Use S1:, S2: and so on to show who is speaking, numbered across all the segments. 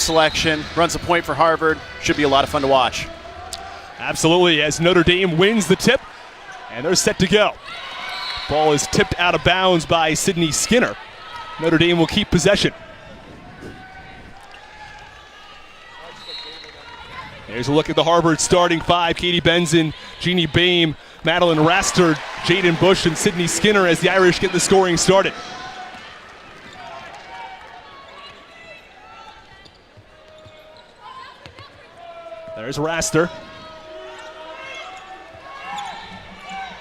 S1: selection, runs a point for Harvard. Should be a lot of fun to watch.
S2: Absolutely, as Notre Dame wins the tip, and they're set to go. Ball is tipped out of bounds by Sydney Skinner. Notre Dame will keep possession. Here's a look at the Harvard starting five. Katie Benson, Jeannie Boehm, Madeline Raster, Jaden Bush, and Sydney Skinner as the Irish get the scoring started. There's Raster.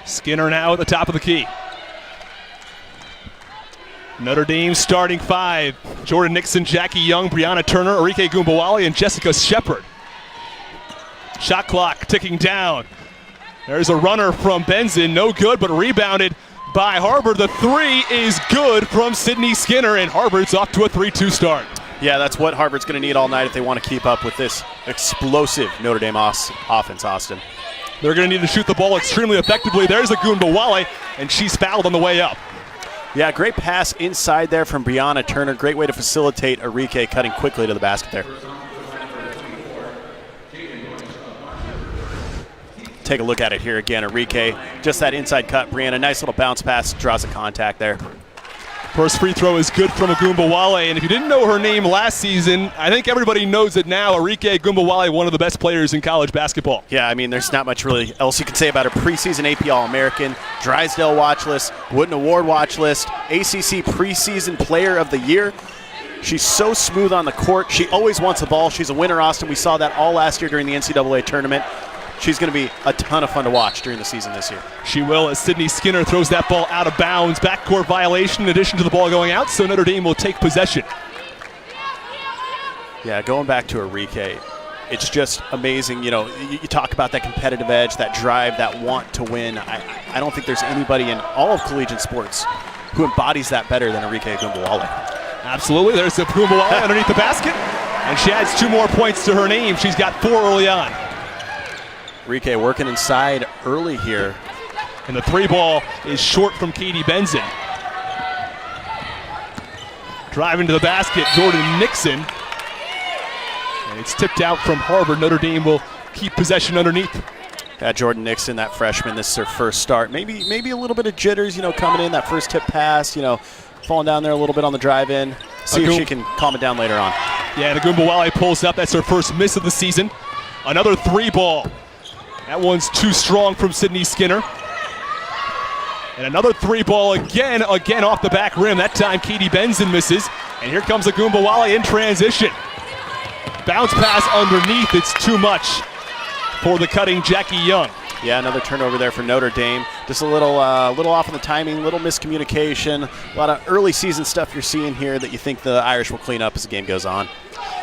S2: Skinner now at the top of the key. Notre Dame starting five. Jordan Nixon, Jackie Young, Brianna Turner, Arike Gumbawale, and Jessica Shepard. Shot clock ticking down. There's a runner from Benson, no good, but rebounded by Harvard. The three is good from Sydney Skinner, and Harvard's off to a 3-2 start.
S1: Yeah, that's what Harvard's going to need all night if they want to keep up with this explosive Notre Dame offense, Austin.
S2: They're going to need to shoot the ball extremely effectively. There's a Gumbawale, and she's fouled on the way up.
S1: Yeah, great pass inside there from Brianna Turner. Great way to facilitate Arike cutting quickly to the basket there. Take a look at it here again. Arike, just that inside cut. Brianna, nice little bounce pass, draws a contact there.
S2: First free throw is good from Gumbawale, and if you didn't know her name last season, I think everybody knows it now. Arike Gumbawale, one of the best players in college basketball.
S1: Yeah, I mean, there's not much really else you can say about her. Preseason AP All-American, Drysdale watch list, Wooden Award watch list, ACC preseason player of the year. She's so smooth on the court. She always wants the ball. She's a winner, Austin. We saw that all last year during the NCAA tournament. She's going to be a ton of fun to watch during the season this year.
S2: She will, as Sydney Skinner throws that ball out of bounds. Backcourt violation in addition to the ball going out, so Notre Dame will take possession.
S1: Yeah, going back to Arike, it's just amazing. You know, you talk about that competitive edge, that drive, that want to win. I don't think there's anybody in all of collegiate sports who embodies that better than Arike Gumbawale.
S2: Absolutely. There's a Gumbawale underneath the basket, and she adds 2 more points to her name. She's got 4 early on.
S1: Arike working inside early here.
S2: And the 3 ball is short from Katie Benson. Driving to the basket, Jordan Nixon. And it's tipped out from Harvard. Notre Dame will keep possession underneath.
S1: Yeah, Jordan Nixon, that freshman, this is her first start. Maybe a little bit of jitters, you know, coming in, that first tip pass, you know, falling down there a little bit on the drive-in. See if she can calm it down later on. Yeah, and Gumbawale pulls up. That's her first miss of the season. Another 3 ball. That one's too strong from Sydney Skinner. And another 3 ball again off the back rim. That time Katie Benson misses. And here comes a Gumbawale in transition. Bounce pass underneath. It's too much for the cutting Jackie Young. Yeah, another turnover there for Notre Dame. Just a little off on the timing, little miscommunication. A lot of early season stuff you're seeing here that you think the Irish will clean up as the game goes on.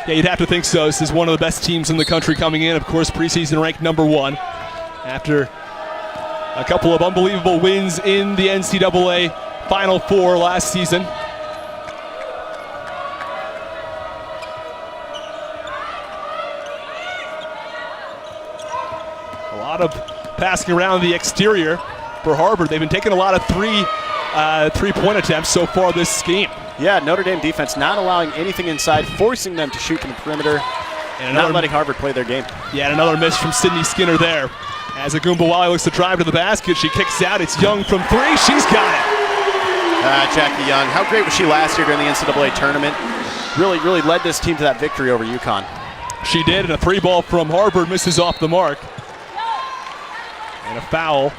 S1: Yeah, you'd have to think so. This is one of the best teams in the country coming in. Of course, preseason ranked #1 after a couple of unbelievable wins in the NCAA Final Four last season. A lot of passing around the exterior for Harvard. They've been taking a lot of three-point attempts so far this game. Yeah, Notre Dame defense not allowing anything inside, forcing them to shoot from the perimeter, and not letting Harvard play their game. Yeah, and another miss from Sydney Skinner there. As Gumbawale looks to drive to the basket, she kicks out. It's Young from 3. She's got it. Jackie Young, how great was she last year during the NCAA tournament? Really led this team to that victory over UConn. She did, and a 3 ball from Harvard misses off the mark. And a foul.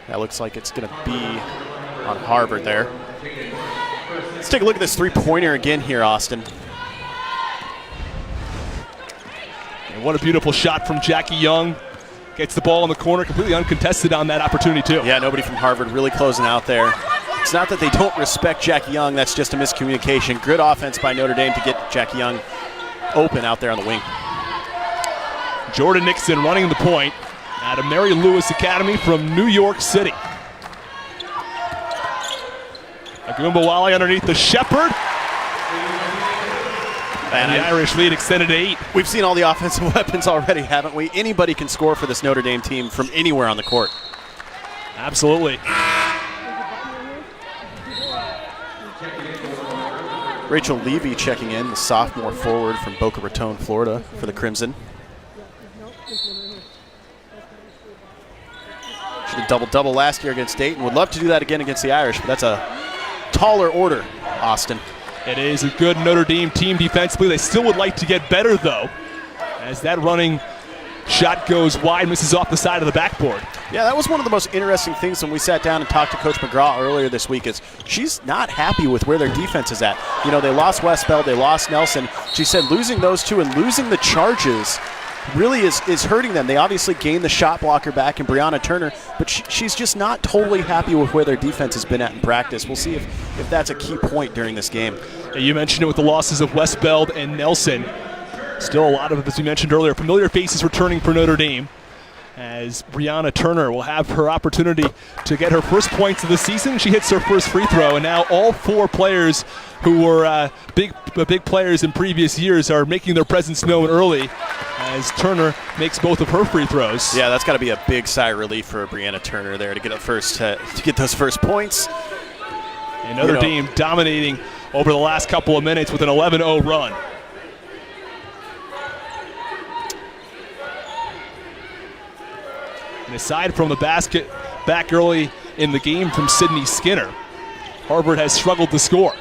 S1: That looks like it's going to be on Harvard there. Let's take a look at this 3-pointer again here, Austin. And what a beautiful shot from Jackie Young. Gets the ball in the corner, completely uncontested on that opportunity too. Yeah, nobody from Harvard really closing out there. It's not that they don't respect Jackie Young, that's just a miscommunication. Good offense by Notre Dame to get Jackie Young open out there on the wing. Jordan Nixon running the point out of Mary Lewis Academy from New York City. Gumbawale underneath the Shepard. And the Irish lead extended to 8. We've seen all the offensive weapons already, haven't we? Anybody can score for this Notre Dame team from anywhere on the court. Absolutely. Rachel Levy checking in, the sophomore forward from Boca Raton, Florida, for the Crimson. She did double-double last year against Dayton. Would love to do that again against the Irish, but that's a taller order, Austin.
S2: It is a good Notre Dame team defensively. They still would like to get better, though, as that running shot goes wide, misses off the side of the backboard.
S1: Yeah, that was one of the most interesting things when we sat down and talked to Coach McGraw earlier this week is she's not happy with where their defense is at. You know, they lost Westbeld, they lost Nelson. She said losing those two and losing the charges really is hurting them. They obviously gained the shot blocker back in Brianna Turner, but she's just not totally happy with where their defense has been at in practice. We'll see if that's a key point during this game.
S2: You mentioned it with the losses of Westbeld and Nelson. Still a lot of, as we mentioned earlier, familiar faces returning for Notre Dame, as Brianna Turner will have her opportunity to get her first points of the season. She hits her first free throw, and now all four players who were big players in previous years are making their presence known early, as Turner makes both of her free throws.
S1: Yeah, that's got to be a big sigh of relief for Brianna Turner there to get to get those first points.
S2: And Notre Dame dominating over the last couple of minutes with an 11-0 run. And aside from the basket back early in the game from Sydney Skinner, Harvard has struggled to score.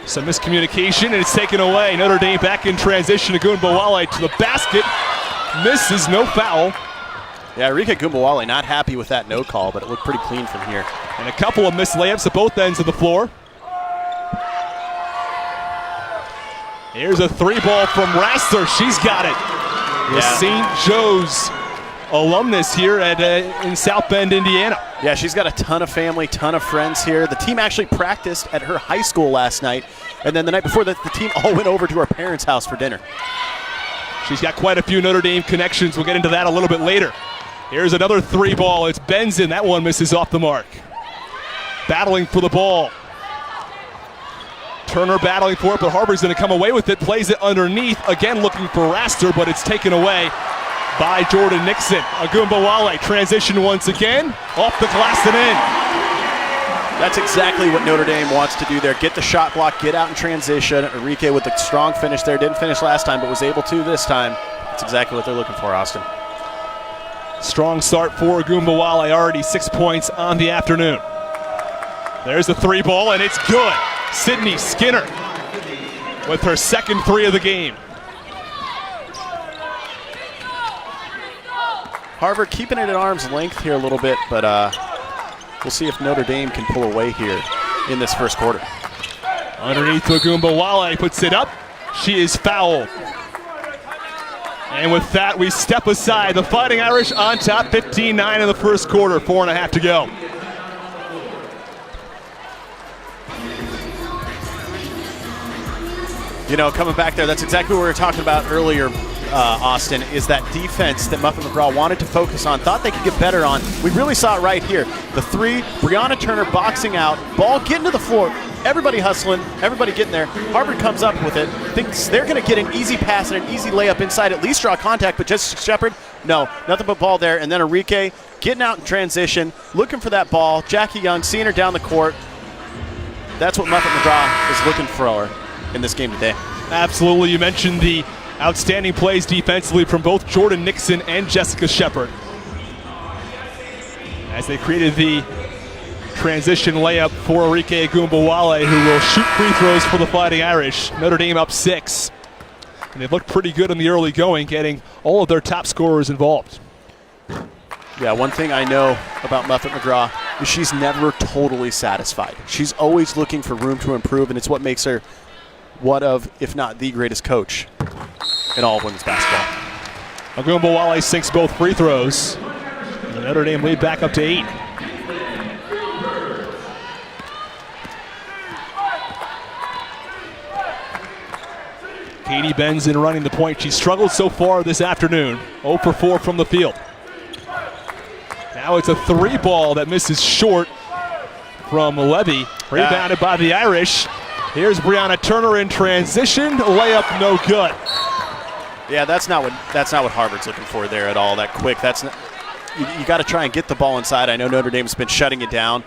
S2: Some miscommunication, and it's taken away. Notre Dame back in transition. Agunbowale to the basket. Misses, no foul.
S1: Yeah, Enrique Agunbowale not happy with that no call, but it looked pretty clean from here.
S2: And a couple of missed layups at both ends of the floor. Here's a three ball from Raster. She's got it. The St. Joe's alumnus here in South Bend, Indiana.
S1: Yeah, she's got a ton of family, ton of friends here. The team actually practiced at her high school last night, and then the night before that, the team all went over to her parents' house for dinner.
S2: She's got quite a few Notre Dame connections. We'll get into that a little bit later. Here's another three ball. It's Benson. That one misses off the mark. Battling for the ball. Turner battling for it, but Harvard's going to come away with it. Plays it underneath. Again looking for Raster, but it's taken away by Jordan Nixon. Agunbowale transition once again. Off the glass and in.
S1: That's exactly what Notre Dame wants to do there. Get the shot block, get out in transition. Enrique with a strong finish there. Didn't finish last time, but was able to this time. That's exactly what they're looking for, Austin.
S2: Strong start for Agunbowale, already 6 points on the afternoon. There's the three ball, and it's good. Sydney Skinner with her second three of the game.
S1: Harvard keeping it at arm's length here a little bit, but we'll see if Notre Dame can pull away here in this first quarter.
S2: Underneath Agunbowale puts it up. She is fouled. And with that, we step aside. The Fighting Irish on top, 15-9 in the first quarter, 4.5 to go.
S1: You know, coming back there, that's exactly what we were talking about earlier, Austin, is that defense that Muffet McGraw wanted to focus on, thought they could get better on. We really saw it right here. The three, Brianna Turner boxing out, ball getting to the floor, everybody hustling, everybody getting there. Harvard comes up with it, thinks they're going to get an easy pass and an easy layup inside, at least draw contact, but just Shepard, no, nothing but ball there. And then Enrique getting out in transition, looking for that ball. Jackie Young seeing her down the court. That's what Muffet McGraw is looking for in this game today.
S2: Absolutely. You mentioned the outstanding plays defensively from both Jordan Nixon and Jessica Shepard, as they created the transition layup for Enrique Agunbowale, who will shoot free throws for the Fighting Irish. Notre Dame up 6. And they've looked pretty good in the early going, getting all of their top scorers involved.
S1: Yeah, one thing I know about Muffet McGraw is she's never totally satisfied. She's always looking for room to improve, and it's what makes her one of, if not the greatest coach in all of women's basketball.
S2: Agunbowale sinks both free throws. The Notre Dame lead back up to 8. Katie Benson running the point. She struggled so far this afternoon. 0 for 4 from the field. Now it's a three ball that misses short from Levy. Rebounded by the Irish. Here's Brianna Turner in transition. Layup no good.
S1: Yeah, that's not what Harvard's looking for there at all. That quick. That's not. You got to try and get the ball inside. I know Notre Dame's been shutting it down,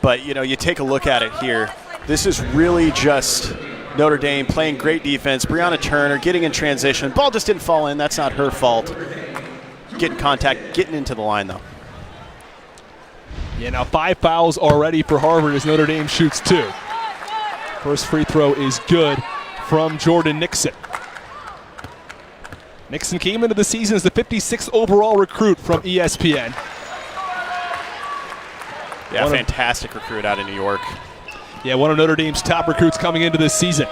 S1: but you know, you take a look at it here. This is really just Notre Dame playing great defense. Brianna Turner getting in transition. Ball just didn't fall in. That's not her fault. Getting contact, getting into the line, though.
S2: Yeah, now 5 fouls already for Harvard as Notre Dame shoots 2. First free throw is good from Jordan Nixon. Nixon came into the season as the 56th overall recruit from ESPN.
S1: Yeah, fantastic recruit out of New York.
S2: Yeah, one of Notre Dame's top recruits coming into this season.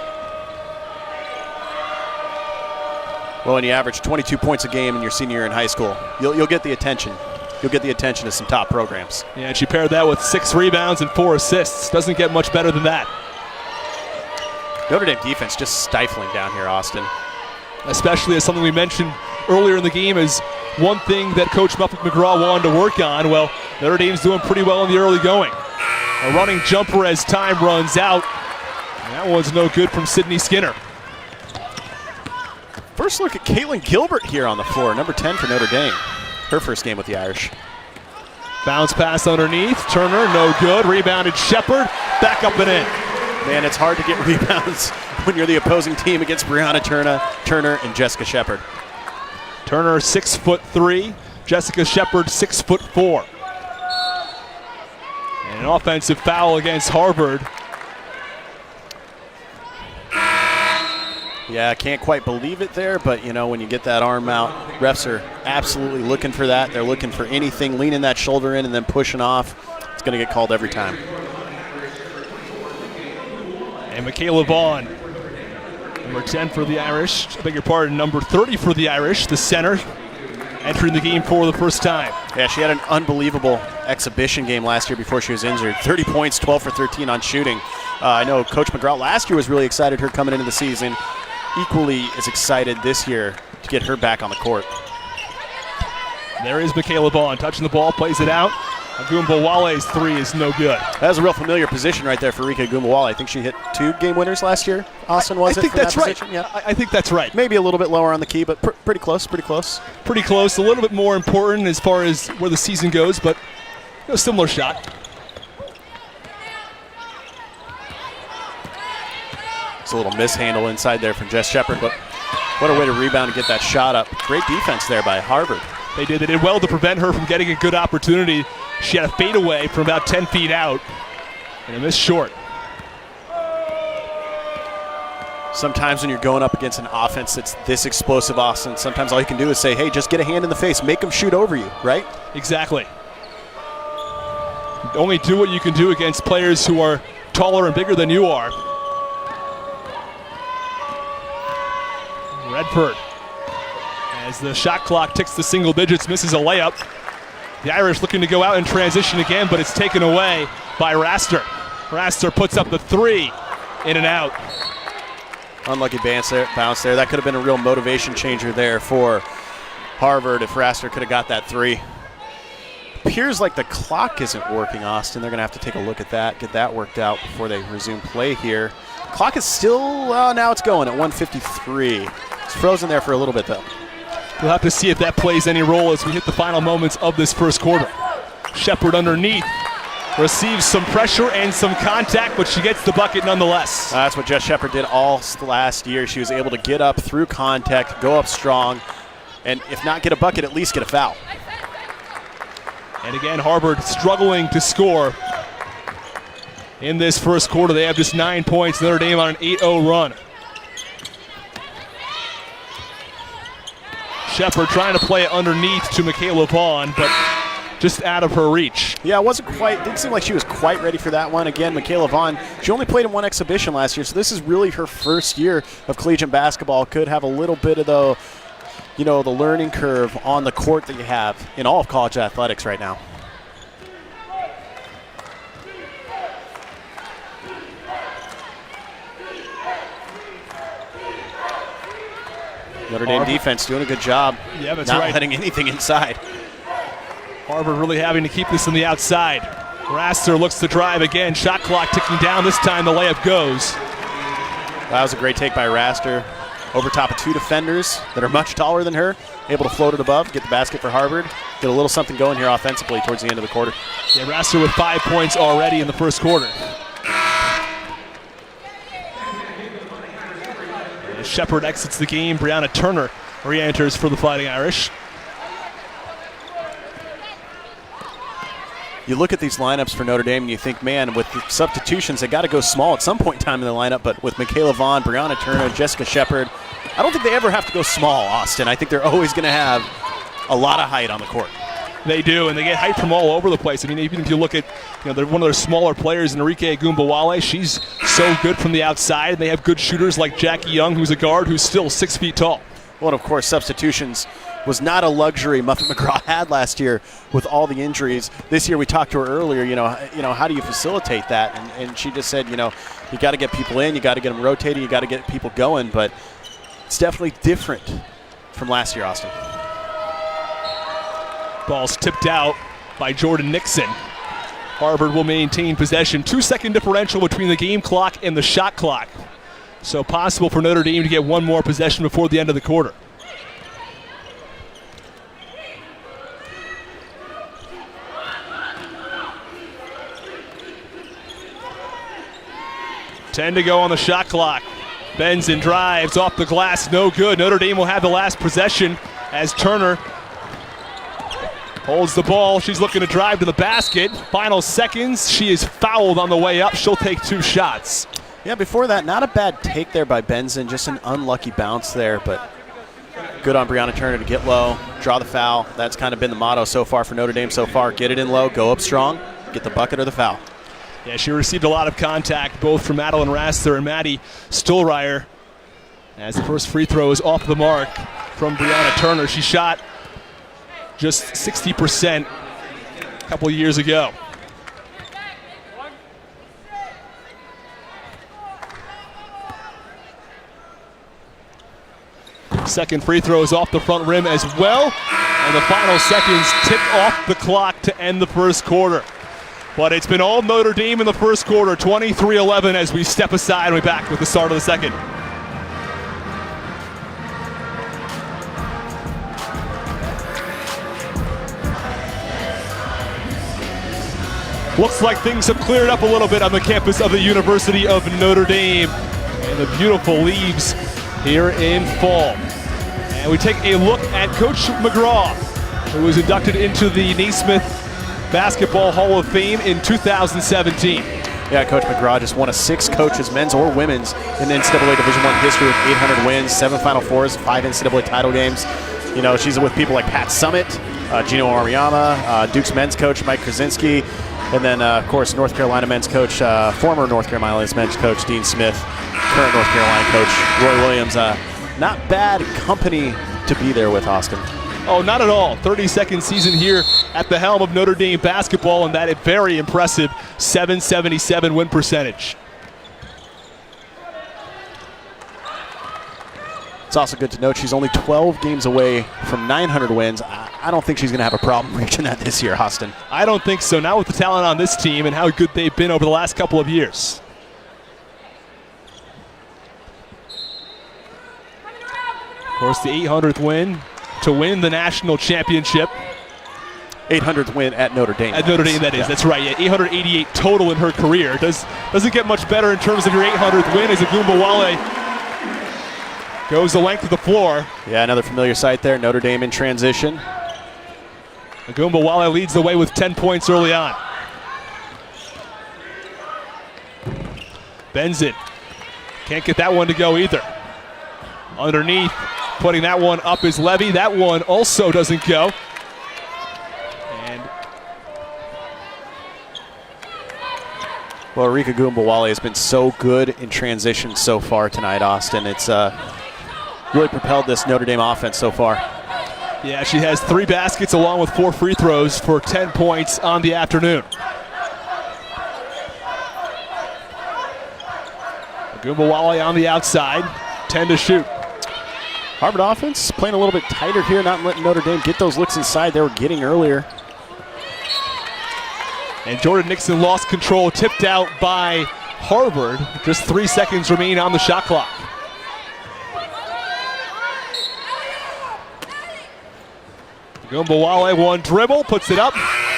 S1: Well, when you average 22 points a game in your senior year in high school, you'll get the attention. You'll get the attention of some top programs.
S2: Yeah, and she paired that with 6 rebounds and 4 assists. Doesn't get much better than that.
S1: Notre Dame defense just stifling down here, Austin.
S2: Especially as something we mentioned earlier in the game is one thing that Coach Muffet McGraw wanted to work on. Well, Notre Dame's doing pretty well in the early going. A running jumper as time runs out. And that one's no good from Sydney Skinner.
S1: First look at Caitlin Gilbert here on the floor, number 10 for Notre Dame. Her first game with the Irish.
S2: Bounce pass underneath. Turner, no good. Rebounded Shepard. Back up and in.
S1: Man, it's hard to get rebounds when you're the opposing team against Brianna Turner and Jessica Shepard.
S2: Turner 6'3", Jessica Shepard 6'4". And an offensive foul against Harvard.
S1: Yeah, I can't quite believe it there, but you know, when you get that arm out, refs are absolutely looking for that. They're looking for anything, leaning that shoulder in and then pushing off. It's going to get called every time.
S2: And Michaela Vaughn, number 10 for the Irish. I beg your pardon, number 30 for the Irish, the center, entering the game for the first time.
S1: Yeah, she had an unbelievable exhibition game last year before she was injured. 30 points, 12 for 13 on shooting. I know Coach McGraw last year was really excited her coming into the season. Equally as excited this year to get her back on the court.
S2: There is Michaela Vaughn touching the ball, plays it out. Agumbawale's 3 is no good.
S1: That was a real familiar position right there for Rika Agumbawale. I think she hit 2 game winners last year. Austin, was it?
S2: I think that's right.
S1: Yeah.
S2: I think that's right.
S1: Maybe a little bit lower on the key, but pretty close, pretty close.
S2: Pretty close. A little bit more important as far as where the season goes, but a similar shot.
S1: It's a little mishandle inside there from Jess Shepard, but what a way to rebound and get that shot up. Great defense there by Harvard.
S2: They did well to prevent her from getting a good opportunity. She had a fadeaway from about 10 feet out, and a miss short.
S1: Sometimes when you're going up against an offense that's this explosive, Austin, sometimes all you can do is say, hey, just get a hand in the face, make them shoot over you, right?
S2: Exactly. Only do what you can do against players who are taller and bigger than you are. Redford, as the shot clock ticks to single digits, misses a layup. The Irish looking to go out in transition again, but it's taken away by Raster. Raster puts up the 3, in and out.
S1: Unlucky bounce there. That could have been a real motivation changer there for Harvard if Raster could have got that 3. Appears like the clock isn't working, Austin. They're going to have to take a look at that, get that worked out before they resume play here. Clock is still, now it's going at 1:53. It's frozen there for a little bit, though.
S2: We'll have to see if that plays any role as we hit the final moments of this first quarter. Shepard underneath. Receives some pressure and some contact, but she gets the bucket nonetheless.
S1: That's what Jess Shepard did all last year. She was able to get up through contact, go up strong, and if not get a bucket, at least get a foul.
S2: And again, Harvard struggling to score in this first quarter. They have just 9 points. Notre Dame on an 8-0 run. Shepard trying to play it underneath to Michaela Vaughn, but just out of her reach.
S1: Yeah, didn't seem like she was quite ready for that one. Again, Michaela Vaughn, she only played in 1 exhibition last year, so this is really her first year of collegiate basketball. Could have a little bit of the learning curve on the court that you have in all of college athletics right now. Notre Dame defense doing a good job.
S2: Yeah, that's
S1: not
S2: right.
S1: letting anything inside.
S2: Harvard really having to keep this on the outside. Raster looks to drive again. Shot clock ticking down. This time the layup goes.
S1: That was a great take by Raster. Over top of 2 defenders that are much taller than her. Able to float it above, get the basket for Harvard. Get a little something going here offensively towards the end of the quarter.
S2: Yeah, Raster with 5 points already in the first quarter. Shepard exits the game. Brianna Turner re-enters for the Fighting Irish.
S1: You look at these lineups for Notre Dame and you think, man, with the substitutions, they got to go small at some point in time in the lineup. But with Michaela Vaughn, Brianna Turner, Jessica Shepard, I don't think they ever have to go small, Austin. I think they're always going to have a lot of height on the court.
S2: They do, and they get height from all over the place. I mean, even if you look at, they're one of their smaller players, Enrique Agumbawale. She's so good from the outside. And they have good shooters like Jackie Young, who's a guard, who's still 6 feet tall.
S1: Well, of course, substitutions was not a luxury Muffet McGraw had last year with all the injuries. This year, we talked to her earlier, how do you facilitate that? And she just said, you got to get people in, you got to get them rotating, you got to get people going. But it's definitely different from last year, Austin.
S2: Ball's tipped out by Jordan Nixon. Harvard will maintain possession. 2-second differential between the game clock and the shot clock. So possible for Notre Dame to get one more possession before the end of the quarter. Ten to go on the shot clock. Benson drives off the glass, no good. Notre Dame will have the last possession as Turner holds the ball. She's looking to drive to the basket. Final seconds. She is fouled on the way up. She'll take 2 shots.
S1: Yeah, before that, not a bad take there by Benson. Just an unlucky bounce there, but good on Brianna Turner to get low, draw the foul. That's kind of been the motto so far for Notre Dame so far. Get it in low, go up strong, get the bucket or the foul.
S2: Yeah, she received a lot of contact both from Madeline Rasser and Maddie Stolreier. As the first free throw is off the mark from Brianna Turner. She shot just 60% a couple of years ago. Second free throw is off the front rim as well. And the final seconds tick off the clock to end the first quarter. But it's been all Notre Dame in the first quarter, 23-11 as we step aside and we're back with the start of the second. Looks like things have cleared up a little bit on the campus of the University of Notre Dame. And the beautiful leaves here in fall. And we take a look at Coach McGraw, who was inducted into the Naismith Basketball Hall of Fame in 2017.
S1: Yeah, Coach McGraw, just one of 6 coaches, men's or women's, in NCAA Division I history with 800 wins, 7 Final Fours, 5 NCAA title games. She's with people like Pat Summit, Gino Auriemma, Duke's men's coach Mike Krasinski, and then, of course, North Carolina men's coach, former North Carolina men's coach Dean Smith, current North Carolina coach Roy Williams. Not bad company to be there with, Austin.
S2: Oh, not at all. 32nd season here at the helm of Notre Dame basketball, and that very impressive 777 win percentage.
S1: It's also good to note she's only 12 games away from 900 wins. I don't think she's going to have a problem reaching that this year, Austin.
S2: I don't think so. Not with the talent on this team and how good they've been over the last couple of years. Of course, the 800th win to win the national championship.
S1: 800th win at Notre Dame.
S2: At Notre Dame, that is. Yeah. That's right. Yeah, 888 total in her career. Doesn't get much better in terms of your 800th win as Agumbawale goes the length of the floor.
S1: Yeah, another familiar sight there. Notre Dame in transition.
S2: Agumbawale leads the way with 10 points early on. Benson can't get that one to go either. Underneath, putting that one up is Levy. That one also doesn't go. And
S1: well, Arika Agumbawale has been so good in transition so far tonight, Austin. It's really propelled this Notre Dame offense so far.
S2: Yeah, she has 3 baskets along with 4 free throws for 10 points on the afternoon. Agumbawale on the outside, 10 to shoot.
S1: Harvard offense playing a little bit tighter here, not letting Notre Dame get those looks inside they were getting earlier.
S2: And Jordan Nixon lost control, tipped out by Harvard. Just 3 seconds remain on the shot clock. Agumbawale, one dribble, puts it up.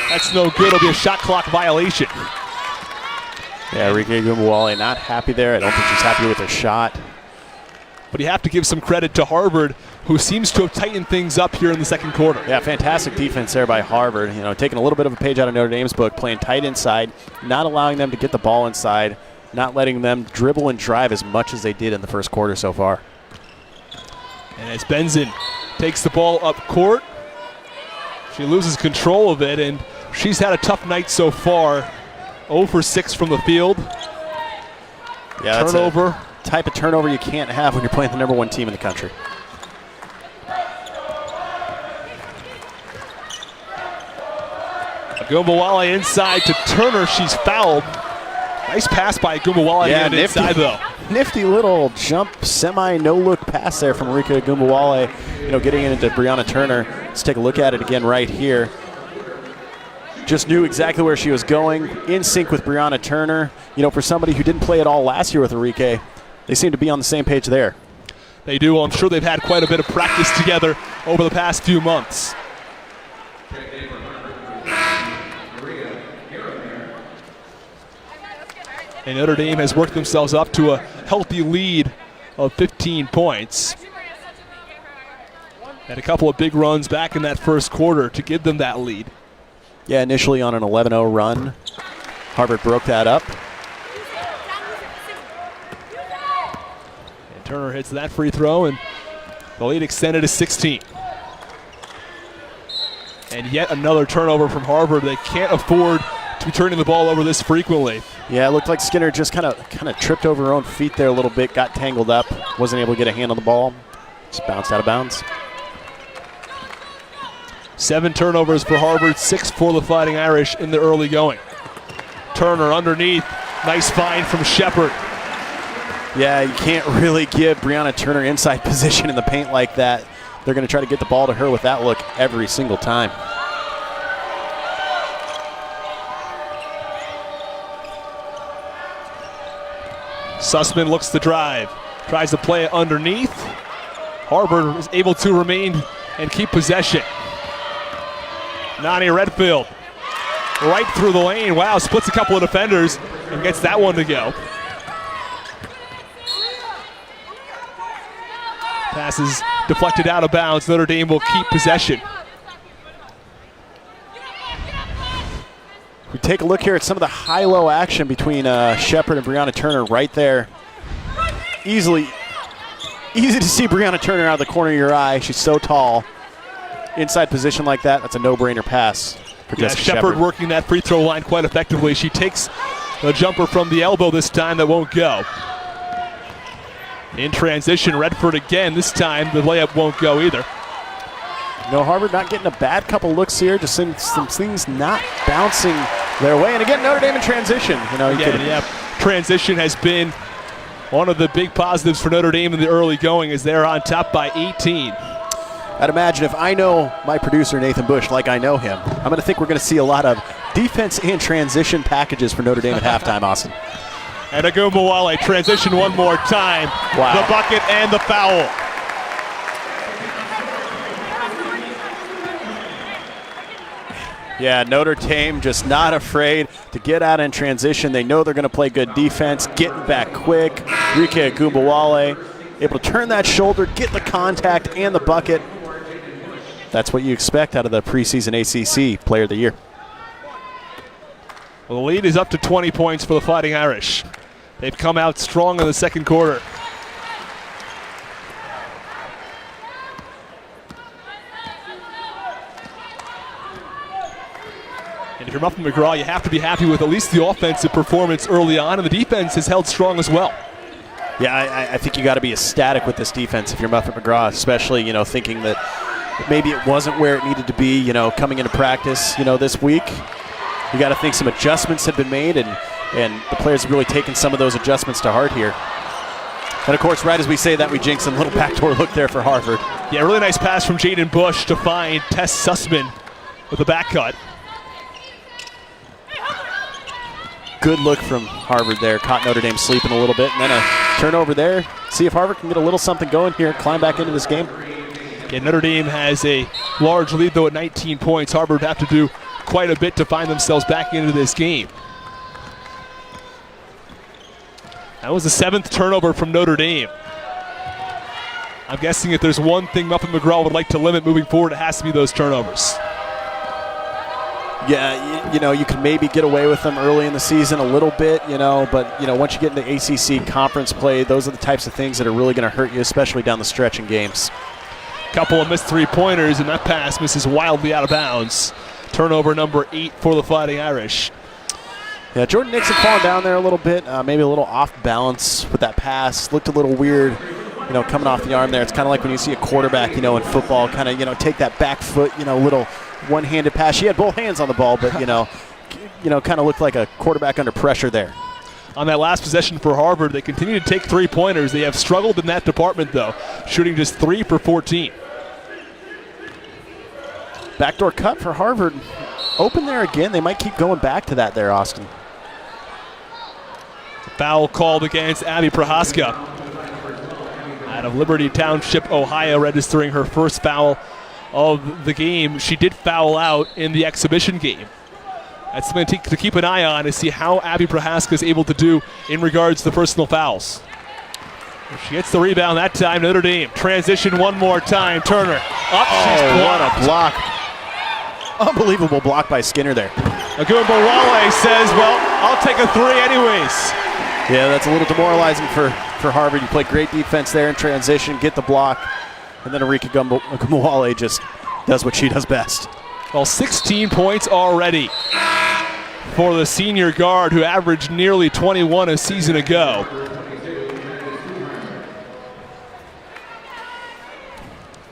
S2: That's no good. It'll be a shot clock violation.
S1: Yeah, Arika Agumbawale not happy there. I don't think she's happy with her shot.
S2: but you have to give some credit to Harvard, who seems to have tightened things up here in the second quarter.
S1: Yeah, fantastic defense there by Harvard. Taking a little bit of a page out of Notre Dame's book, playing tight inside, not allowing them to get the ball inside, not letting them dribble and drive as much as they did in the first quarter so far.
S2: And as Benson takes the ball up court, she loses control of it, and she's had a tough night so far. 0 for 6 from the field.
S1: Yeah,
S2: turnover.
S1: That's a type of turnover you can't have when you're playing the #1 team in the country.
S2: Agumbawale inside to Turner. She's fouled. Nice pass by Agumbawale.
S1: Yeah,
S2: inside though.
S1: Nifty little jump, no-look pass there from Arika Agumbawale, getting into Brianna Turner. Let's take a look at it again right here. Just knew exactly where she was going, in sync with Brianna Turner. For somebody who didn't play at all last year with Arike, they seem to be on the same page there.
S2: They do. Well, I'm sure they've had quite a bit of practice together over the past few months. And Notre Dame has worked themselves up to a healthy lead of 15 points. Had a couple of big runs back in that first quarter to give them that lead.
S1: Yeah, initially on an 11-0 run. Harvard broke that up.
S2: And Turner hits that free throw, and the lead extended to 16. And yet another turnover from Harvard. They can't afford to be turning the ball over this frequently.
S1: Yeah, it looked like Skinner just kind of tripped over her own feet there a little bit, got tangled up, wasn't able to get a hand on the ball, just bounced out of bounds.
S2: 7 turnovers for Harvard, 6 for the Fighting Irish in the early going. Turner underneath, nice find from Shepard.
S1: Yeah, you can't really give Brianna Turner inside position in the paint like that. They're going to try to get the ball to her with that look every single time.
S2: Sussman looks to drive, tries to play it underneath. Harvard is able to remain and keep possession. Nani Redfield right through the lane. Wow, splits a couple of defenders and gets that one to go. Passes deflected out of bounds. Notre Dame will keep possession.
S1: We take a look here at some of the high-low action between Shepard and Brianna Turner right there. Easy to see Brianna Turner out of the corner of your eye. She's so tall. Inside position like that, that's a no-brainer pass for Jessica
S2: Shepard working that free throw line quite effectively. She takes the jumper from the elbow this time that won't go. In transition, Redford again. This time the layup won't go either.
S1: Harvard not getting a bad couple looks here, just some things not bouncing their way. And again, Notre Dame in transition.
S2: Transition has been one of the big positives for Notre Dame in the early going as they're on top by 18.
S1: I'd imagine if I know my producer, Nathan Bush, like I know him, I'm going to think we're going to see a lot of defense and transition packages for Notre Dame at halftime, Austin.
S2: And Agumbawale transition one more time.
S1: Wow.
S2: The bucket and the foul.
S1: Yeah, Notre Dame just not afraid to get out in transition. They know they're going to play good defense, getting back quick. Rike Agumbawale able to turn that shoulder, get the contact and the bucket. That's what you expect out of the preseason ACC Player of the Year.
S2: Well, the lead is up to 20 points for the Fighting Irish. They've come out strong in the second quarter. And if you're Muffin McGraw, you have to be happy with at least the offensive performance early on, and the defense has held strong as well.
S1: Yeah, I think you got to be ecstatic with this defense if you're Muffin McGraw, especially, thinking that maybe it wasn't where it needed to be, coming into practice, this week. You got to think some adjustments have been made, and the players have really taken some of those adjustments to heart here. And, of course, right as we say that, we jinx a little backdoor look there for Harvard.
S2: Yeah, really nice pass from Jaden Bush to find Tess Sussman with the back cut.
S1: Good look from Harvard there. Caught Notre Dame sleeping a little bit, and then a turnover there. See if Harvard can get a little something going here, climb back into this game.
S2: Yeah, Notre Dame has a large lead, though, at 19 points. Harvard have to do quite a bit to find themselves back into this game. That was the 7th turnover from Notre Dame. I'm guessing if there's one thing Muffet McGraw would like to limit moving forward, it has to be those turnovers.
S1: Yeah, you know, you can maybe get away with them early in the season a little bit, you know, but, you know, once you get into ACC conference play, those are the types of things that are really going to hurt you, especially down the stretch in games.
S2: Couple of missed three-pointers, and that pass misses wildly out of bounds. Turnover number 8 for the Fighting Irish.
S1: Yeah, Jordan Nixon falling down there a little bit, maybe a little off balance with that pass. Looked a little weird, you know, coming off the arm there. It's kind of like when you see a quarterback, you know, in football, kind of, you know, take that back foot, you know, little one-handed pass. She had both hands on the ball, but, you know, kind of looked like a quarterback under pressure there.
S2: On that last possession for Harvard, they continue to take three-pointers. They have struggled in that department, though, shooting just 3 for 14.
S1: Backdoor cut for Harvard. Open there again. They might keep going back to that there, Austin.
S2: Foul called against Abby Prohaska out of Liberty Township, Ohio, registering her first foul of the game. She did foul out in the exhibition game. That's something to keep an eye on to see how Abby Prohaska is able to do in regards to personal fouls. She gets the rebound that time. Notre Dame transition one more time. Turner up.
S1: Oh, what a block. Unbelievable block by Skinner there.
S2: Agumbawale says, well, I'll take a 3 anyways.
S1: Yeah, that's a little demoralizing for Harvard. You play great defense there in transition, get the block, and then Arika Agumbawale just does what she does best.
S2: Well, 16 points already for the senior guard who averaged nearly 21 a season ago.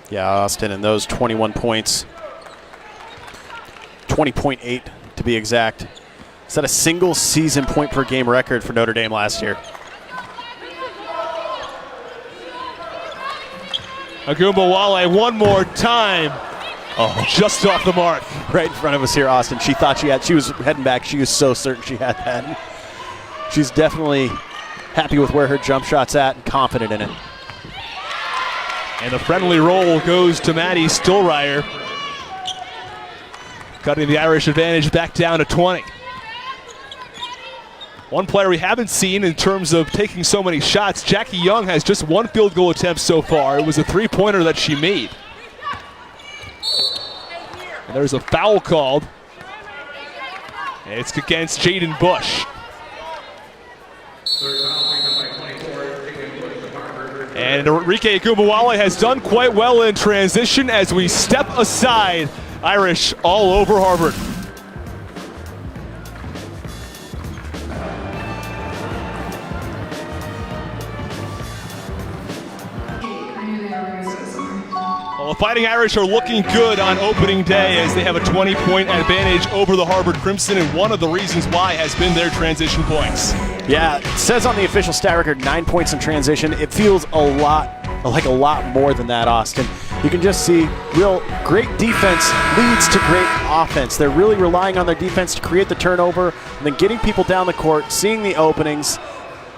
S1: Yeah, Austin, and those 21 points, 20.8 to be exact. Set a single season point per game record for Notre Dame last year.
S2: Agumbawale one more time. Oh, just off the mark.
S1: Right in front of us here, Austin. She thought she was heading back. She was so certain she had that. She's definitely happy with where her jump shot's at and confident in it.
S2: And the friendly roll goes to Maddie Stillreyer, cutting the Irish advantage back down to 20. One player we haven't seen in terms of taking so many shots, Jackie Young, has just 1 field goal attempt so far. It was a 3-pointer that she made. And there's a foul called. And it's against Jaden Bush. And Enrique Agumbawale has done quite well in transition as we step aside. Irish all over Harvard. Well, the Fighting Irish are looking good on opening day as they have a 20-point advantage over the Harvard Crimson, and one of the reasons why has been their transition points.
S1: Yeah, it says on the official stat record 9 points in transition. It feels a lot more than that, Austin. You can just see real great defense leads to great offense. They're really relying on their defense to create the turnover and then getting people down the court, seeing the openings,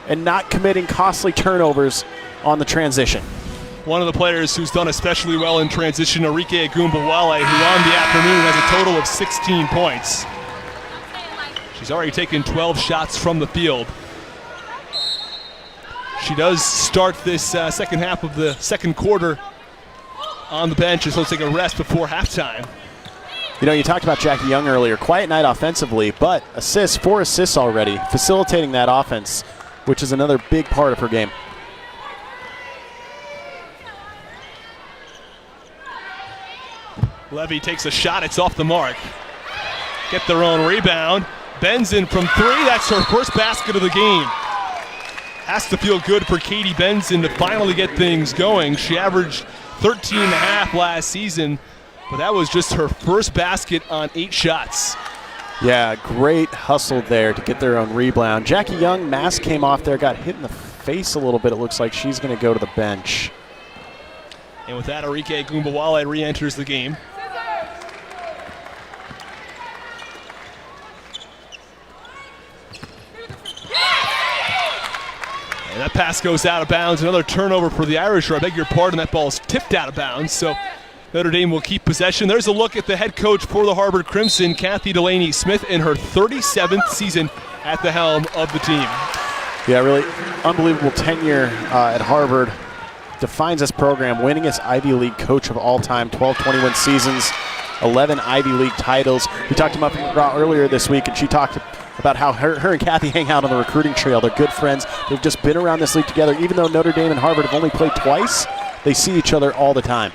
S1: and not committing costly turnovers on the transition.
S2: One of the players who's done especially well in transition, Enrique Agumbawale, who on the afternoon has a total of 16 points. She's already taken 12 shots from the field. She does start this second half of the second quarter on the bench, and so let's take a rest before halftime.
S1: You know, you talked about Jackie Young earlier. Quiet night offensively, but 4 assists already, facilitating that offense, which is another big part of her game.
S2: Levy takes a shot, it's off the mark. Get their own rebound. Benson from 3, that's her first basket of the game. Has to feel good for Katie Benson to finally get things going. She averaged 13.5 last season, but that was just her first basket on 8 shots.
S1: Yeah, great hustle there to get their own rebound. Jackie Young, mask came off there, got hit in the face a little bit. It looks like she's going to go to the bench.
S2: And with that, Enrique Agumbawale re-enters the game. And that pass goes out of bounds. Another turnover for the Irish, or I beg your pardon, that ball is tipped out of bounds. So Notre Dame will keep possession. There's a look at the head coach for the Harvard Crimson, Kathy Delaney Smith, in her 37th season at the helm of the team.
S1: Yeah, really unbelievable tenure at Harvard. defines this program, winningest Ivy League coach of all time, 12 21 seasons, 11 Ivy League titles. We talked to Muffy McGraw earlier this week, and she talked about how her and Kathy hang out on the recruiting trail. They're good friends. They've just been around this league together. Even though Notre Dame and Harvard have only played twice, they see each other all the time.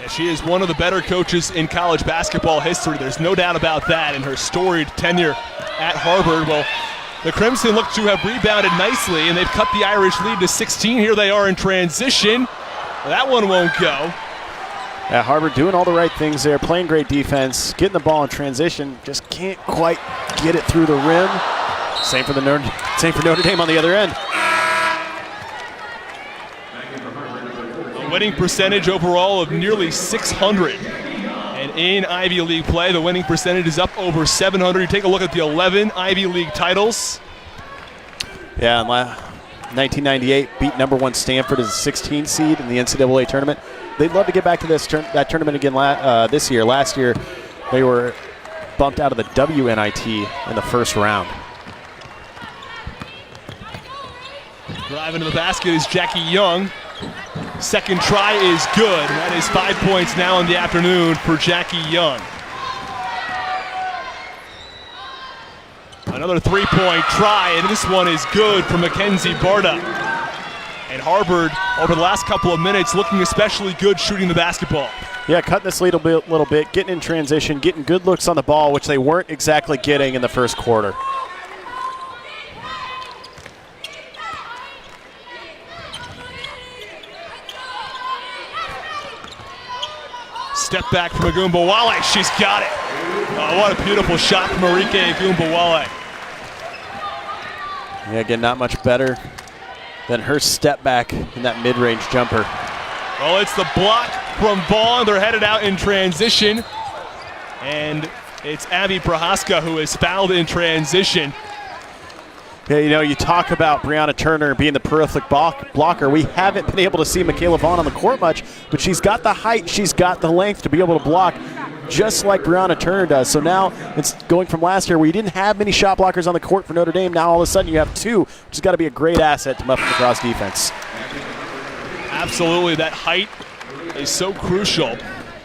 S2: Yeah, she is one of the better coaches in college basketball history. There's no doubt about that. In her storied tenure at Harvard, well, the Crimson look to have rebounded nicely, and they've cut the Irish lead to 16. Here they are in transition. That one won't go.
S1: Yeah, Harvard doing all the right things there, playing great defense, getting the ball in transition, just can't quite get it through the rim. Same for Notre Dame on the other end.
S2: A winning percentage overall of nearly 600. And in Ivy League play, the winning percentage is up over 700. You take a look at the 11 Ivy League titles.
S1: Yeah, in 1998, beat #1 Stanford as a 16 seed in the NCAA tournament. They'd love to get back to that tournament again this year. Last year, they were bumped out of the WNIT in the first round.
S2: Driving to the basket is Jackie Young. Second try is good. That is 5 points now in the afternoon for Jackie Young. Another three-point try, and this one is good for Mackenzie Barta. And Harvard, over the last couple of minutes, looking especially good shooting the basketball.
S1: Yeah, cutting this lead a little bit, getting in transition, getting good looks on the ball, which they weren't exactly getting in the first quarter.
S2: Step back from Agumbawale. She's got it. Oh, what a beautiful shot from Arike Agumbawale.
S1: Yeah, again, not much better than her step back in that mid-range jumper.
S2: Well, it's the block from Vaughn. They're headed out in transition. And it's Abby Prohaska who is fouled in transition.
S1: Yeah, you know, you talk about Brianna Turner being the prolific blocker. We haven't been able to see Michaela Vaughn on the court much, but she's got the height, she's got the length to be able to block just like Brianna Turner does. So now it's going from last year where you didn't have many shot blockers on the court for Notre Dame. Now all of a sudden you have two, which has got to be a great asset to Muffin McGraw's defense.
S2: Absolutely, that height is so crucial.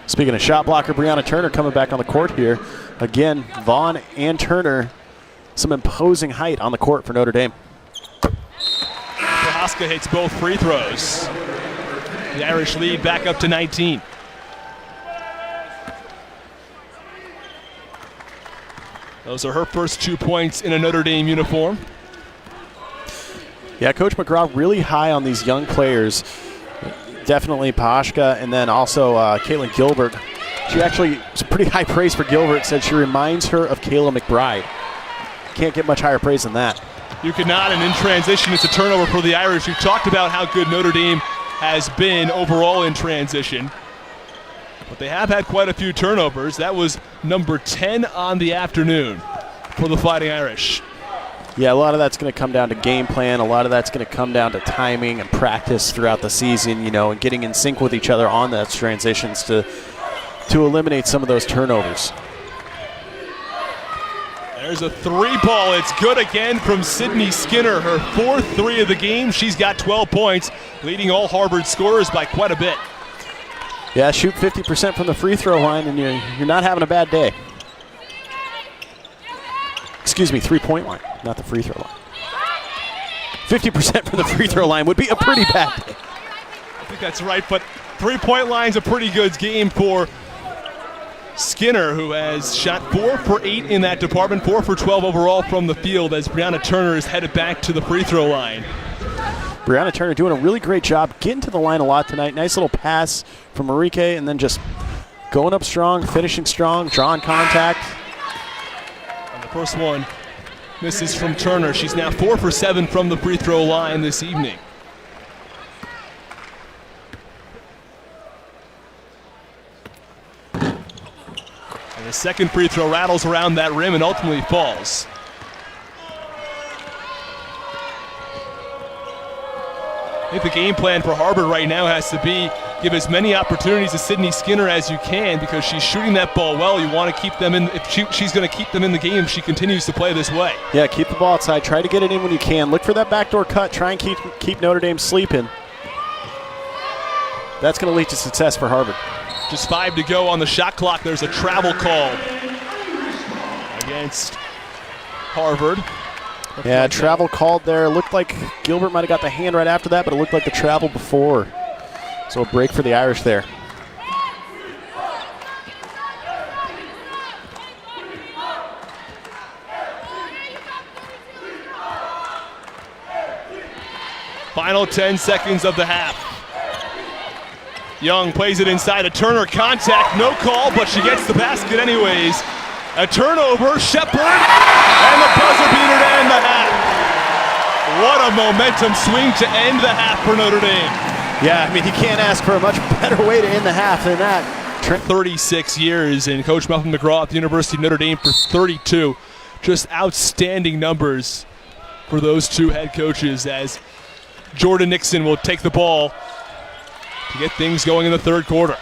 S1: Speaking of shot blocker, Brianna Turner coming back on the court here. Again, Vaughn and Turner, some imposing height on the court for Notre Dame.
S2: Prohaska hits both free throws. The Irish lead back up to 19. Those are her first 2 points in a Notre Dame uniform.
S1: Yeah, Coach McGraw really high on these young players. Definitely Pashka, and then also Caitlin Gilbert. She actually, it's pretty high praise for Gilbert, said she reminds her of Kayla McBride. Can't get much higher praise than that.
S2: You could not, and in transition, it's a turnover for the Irish. We've talked about how good Notre Dame has been overall in transition. But they have had quite a few turnovers. That was number 10 on the afternoon for the Fighting Irish.
S1: Yeah, a lot of that's going to come down to game plan. A lot of that's going to come down to timing and practice throughout the season, you know, and getting in sync with each other on those transitions to eliminate some of those turnovers.
S2: There's a three ball. It's good again from Sydney Skinner. Her fourth three of the game. She's got 12 points, leading all Harvard scorers by quite a bit.
S1: Yeah, shoot 50% from the free throw line, and you're not having a bad day. Excuse me, three-point line, not the free throw line. 50% from the free throw line would be a pretty bad day.
S2: I think that's right, but three-point line's a pretty good game for Skinner, who has shot 4 for 8 in that department, 4 for 12 overall from the field as Brianna Turner is headed back to the free throw line.
S1: Brianna Turner doing a really great job getting to the line a lot tonight. Nice little pass from Arike, and then just going up strong, finishing strong, drawing contact.
S2: And the first one misses from Turner. She's now 4 for 7 from the free throw line this evening. And the second free throw rattles around that rim and ultimately falls. I think the game plan for Harvard right now has to be give as many opportunities to Sydney Skinner as you can, because she's shooting that ball well. You want to keep them in. If she's going to keep them in the game, she continues to play this way.
S1: Yeah, keep the ball outside. Try to get it in when you can. Look for that backdoor cut. Try and keep Notre Dame sleeping. that's going to lead to success for Harvard.
S2: Just 5 to go on the shot clock. There's a travel call against Harvard.
S1: Yeah, travel called there. Looked like Gilbert might have got the hand right after that, but it looked like the travel before. So a break for the Irish there.
S2: Final 10 seconds of the half. Young plays it inside a Turner. Contact, no call, but she gets the basket anyways. A turnover, Shepherd, and the buzzer beater to end the half. What a momentum swing to end the half for Notre Dame.
S1: Yeah, I mean, you can't ask for a much better way to end the half than that.
S2: 36 years, and Coach Muffin McGraw at the University of Notre Dame for 32. Just outstanding numbers for those two head coaches, as Jordan Nixon will take the ball to get things going in the third quarter.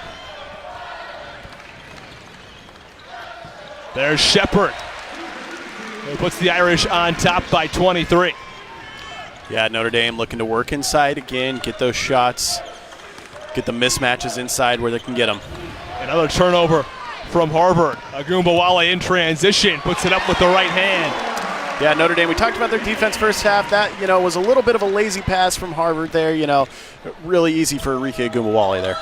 S2: There's Shepherd. He puts the Irish on top by 23.
S1: Yeah, Notre Dame looking to work inside again, get those shots, get the mismatches inside where they can get them.
S2: Another turnover from Harvard. Agumbawale in transition, puts it up with the right hand.
S1: Yeah, Notre Dame, we talked about their defense first half. That, was a little bit of a lazy pass from Harvard there, really easy for Enrique Agumbawale there.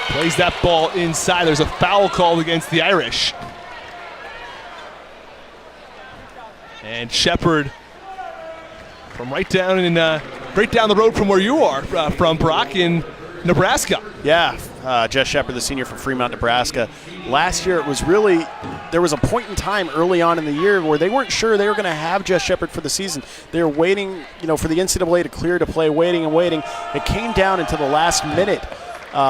S2: Plays that ball inside. There's a foul called against the Irish. And Shepherd from right down the road from where you are from, Brock, in Nebraska.
S1: Yeah, Jess Shepherd, the senior from Fremont, Nebraska. Last year, there was a point in time early on in the year where they weren't sure they were going to have Jess Shepherd for the season. They were waiting, for the NCAA to clear to play, waiting. It came down until the last minute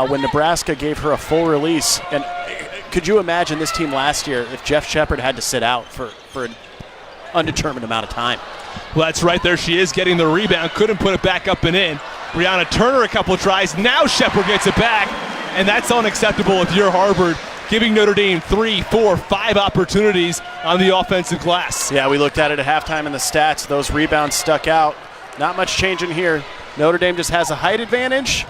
S1: when Nebraska gave her a full release. And could you imagine this team last year if Jeff Shepherd had to sit out for an undetermined amount of time?
S2: Well, that's right. There she is getting the rebound. Couldn't put it back up and in. Brianna Turner a couple tries. Now Shepherd gets it back. And that's unacceptable if you're Harvard, giving Notre Dame 3, 4, 5 opportunities on the offensive glass.
S1: Yeah, we looked at it at halftime in the stats. Those rebounds stuck out. Not much changing here. Notre Dame just has a height advantage.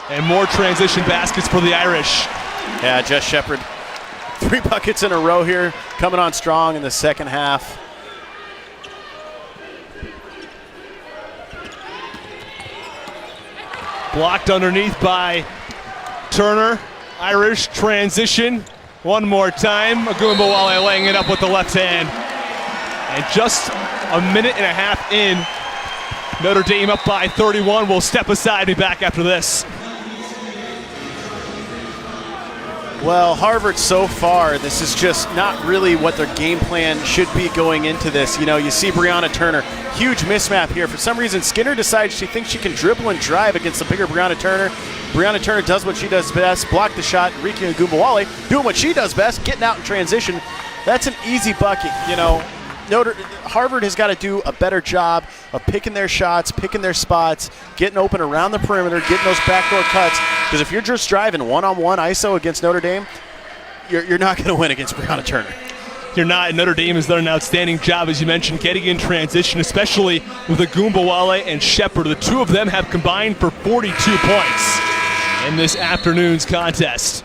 S2: And more transition baskets for the Irish.
S1: Yeah, Jess Shepherd, 3 buckets in a row here, coming on strong in the second half.
S2: Blocked underneath by Turner. Irish transition. One more time. Agumbawale laying it up with the left hand. And just a minute and a half in, Notre Dame up by 31. We'll step aside and be back after this.
S1: Well, Harvard so far, this is just not really what their game plan should be going into this. You see Brianna Turner, huge mismatch here. For some reason, Skinner decides she thinks she can dribble and drive against the bigger Brianna Turner. Brianna Turner does what she does best, block the shot. Enrique Agumbawale doing what she does best, getting out in transition. That's an easy bucket, Harvard has got to do a better job of picking their shots, picking their spots, getting open around the perimeter, getting those backdoor cuts. Because if you're just driving one-on-one ISO against Notre Dame, you're not going to win against Brianna Turner.
S2: You're not. Notre Dame has done an outstanding job, as you mentioned, getting in transition, especially with Agumbawale and Shepherd. The two of them have combined for 42 points in this afternoon's contest.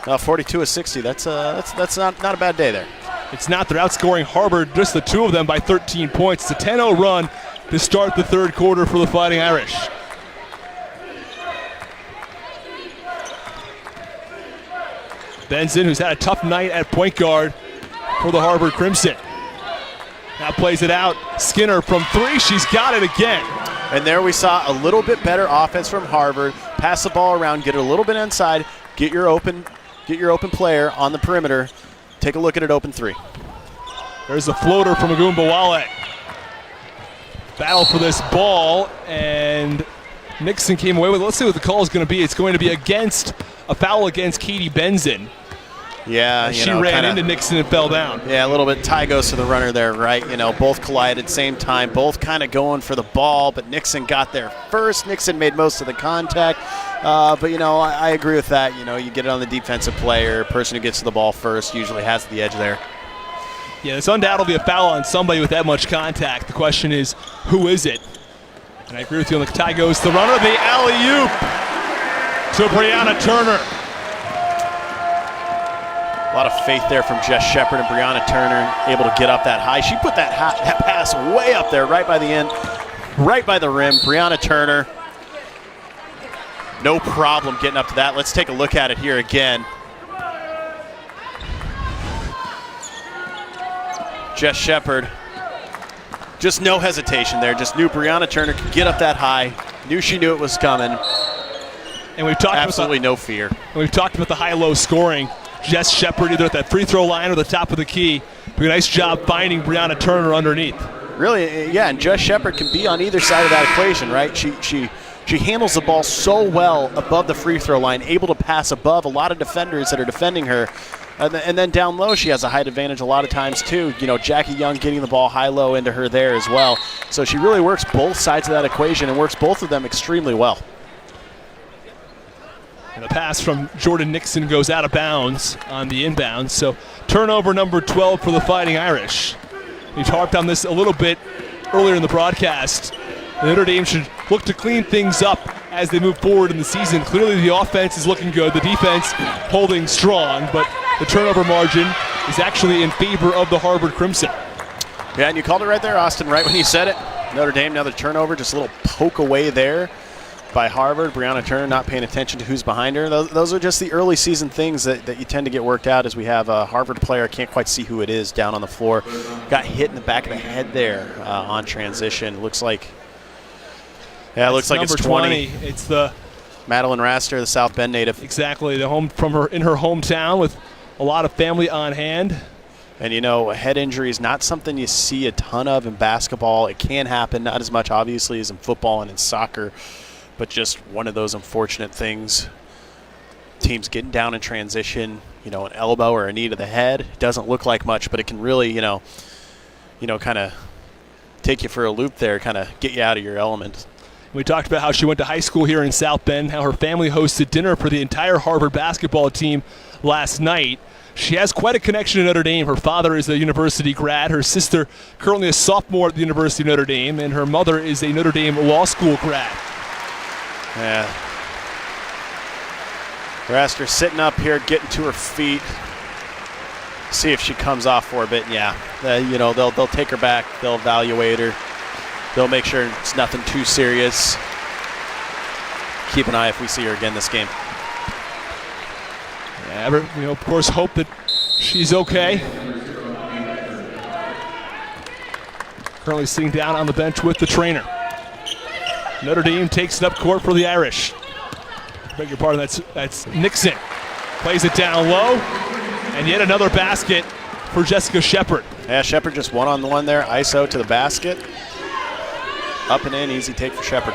S1: 42 of 60. That's not a bad day there.
S2: It's not. They're outscoring Harvard, just the two of them, by 13 points. It's a 10-0 run to start the third quarter for the Fighting Irish. Benson, who's had a tough night at point guard for the Harvard Crimson. Now plays it out. Skinner from 3. She's got it again.
S1: And there we saw a little bit better offense from Harvard. Pass the ball around, get it a little bit inside, get your open player on the perimeter. Take a look at it, open 3.
S2: There's a floater from Agumbawale. Battle for this ball, and Nixon came away with it. Let's see what the call is going to be. It's going to be against a foul against Katie Benson.
S1: Yeah,
S2: she ran into Nixon and fell down.
S1: Yeah, a little bit. Tie goes to the runner there, right? Both collided same time, both kind of going for the ball, but Nixon got there first. Nixon made most of the contact. But I agree with that. You get it on the defensive player. Person who gets to the ball first usually has the edge there.
S2: Yeah, it's undoubtedly a foul on somebody with that much contact. The question is, who is it? And I agree with you on the tie goes to the runner. The alley-oop to Brianna Turner.
S1: A lot of faith there from Jess Shepard and Brianna Turner, able to get up that high. She put that pass way up there, right by the end, right by the rim. Brianna Turner, no problem getting up to that. Let's take a look at it here again. Jess Shepard, just no hesitation there. Just knew Brianna Turner could get up that high. Knew she knew it was coming.
S2: And we've talked
S1: absolutely no fear.
S2: And we've talked about the high-low scoring. Jess Shepard either at that free throw line or the top of the key. Doing a nice job finding Brianna Turner underneath.
S1: Really, yeah, and Jess Shepard can be on either side of that equation, right? She handles the ball so well above the free throw line, able to pass above a lot of defenders that are defending her. And then down low, she has a height advantage a lot of times too. You know, Jackie Young getting the ball high-low into her there as well. So she really works both sides of that equation and works both of them extremely well.
S2: And the pass from Jordan Nixon goes out of bounds on the inbound. So turnover number 12 for the Fighting Irish. We've harped on this a little bit earlier in the broadcast. Notre Dame should look to clean things up as they move forward in the season. Clearly the offense is looking good, the defense holding strong, but the turnover margin is actually in favor of the Harvard Crimson.
S1: Yeah, and you called it right there, Austin, right when you said it. Notre Dame, another turnover, just a little poke away there by Harvard. Brianna Turner not paying attention to who's behind her. Those are just the early season things that you tend to get worked out as we have a Harvard player, can't quite see who it is, down on the floor. Got hit in the back of the head there on transition. Looks like, yeah, it looks like it's 20.
S2: It's the
S1: Madeline Raster, the South Bend native.
S2: Exactly, the home from her in her hometown with a lot of family on hand.
S1: And you know, a head injury is not something you see a ton of in basketball. It can happen, not as much obviously as in football and in soccer, but just one of those unfortunate things. Teams getting down in transition, you know, an elbow or a knee to the head. It doesn't look like much, but it can really, you know, kind of take you for a loop there, kind of get you out of your element.
S2: We talked about how she went to high school here in South Bend, how her family hosted dinner for the entire Harvard basketball team last night. She has quite a connection to Notre Dame. Her father is a university grad. Her sister currently a sophomore at the University of Notre Dame, and her mother is a Notre Dame law school grad.
S1: Yeah. Raster sitting up here, getting to her feet. See if she comes off for a bit. Yeah, you know, they'll take her back. They'll evaluate her. They'll make sure it's nothing too serious. Keep an eye if we see her again this game.
S2: Yeah, you know, of course, hope that she's okay. Currently sitting down on the bench with the trainer. Notre Dame takes it up court for the Irish. Beg your pardon, that's Nixon. Plays it down low, and yet another basket for Jessica Shepard.
S1: Yeah, Shepard just one-on-one there, ISO to the basket. Up and in, easy take for Shepard.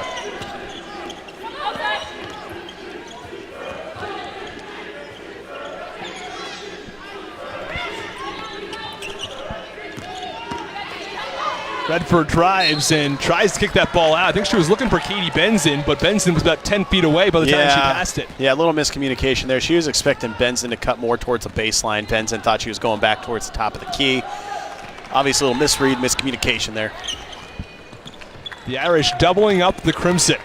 S2: Redford drives and tries to kick that ball out. I think she was looking for Katie Benson, but Benson was about 10 feet away by the time she passed it.
S1: Yeah, a little miscommunication there. She was expecting Benson to cut more towards the baseline. Benson thought she was going back towards the top of the key. Obviously a little misread, miscommunication there.
S2: The Irish doubling up the Crimson.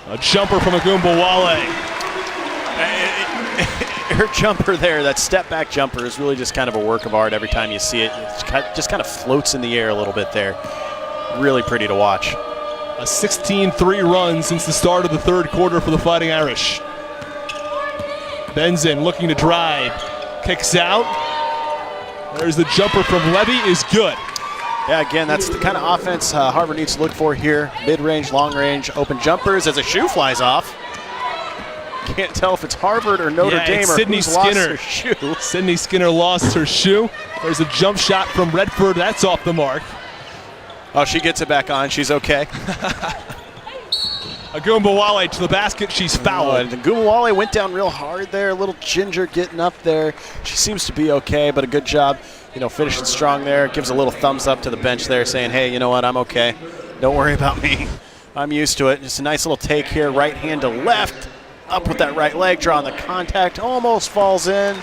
S2: A jumper from Agumbawale.
S1: Her jumper there, that step-back jumper, is really just kind of a work of art every time you see it. It just kind of floats in the air a little bit there. Really pretty to watch.
S2: A 16-3 run since the start of the third quarter for the Fighting Irish. Benson looking to drive. Kicks out. There's the jumper from Levy, is good.
S1: Yeah, again, that's the kind of offense Harvard needs to look for here. Mid-range, long-range, open jumpers as a shoe flies off. Can't tell if it's Harvard or Notre Dame or
S2: Sydney
S1: who's
S2: Skinner.
S1: lost her shoe.
S2: Sydney Skinner lost her shoe. There's a jump shot from Redford. That's off the mark.
S1: Oh, she gets it back on. She's okay.
S2: Agumbawale to the basket. She's fouled.
S1: And Agumbawale went down real hard there. A little ginger getting up there. She seems to be okay, but a good job, you know, finishing strong there. Gives a little thumbs up to the bench there saying, hey, you know what, I'm okay. Don't worry about me. I'm used to it. Just a nice little take here, right hand to left. Up with that right leg, drawing the contact, almost falls in.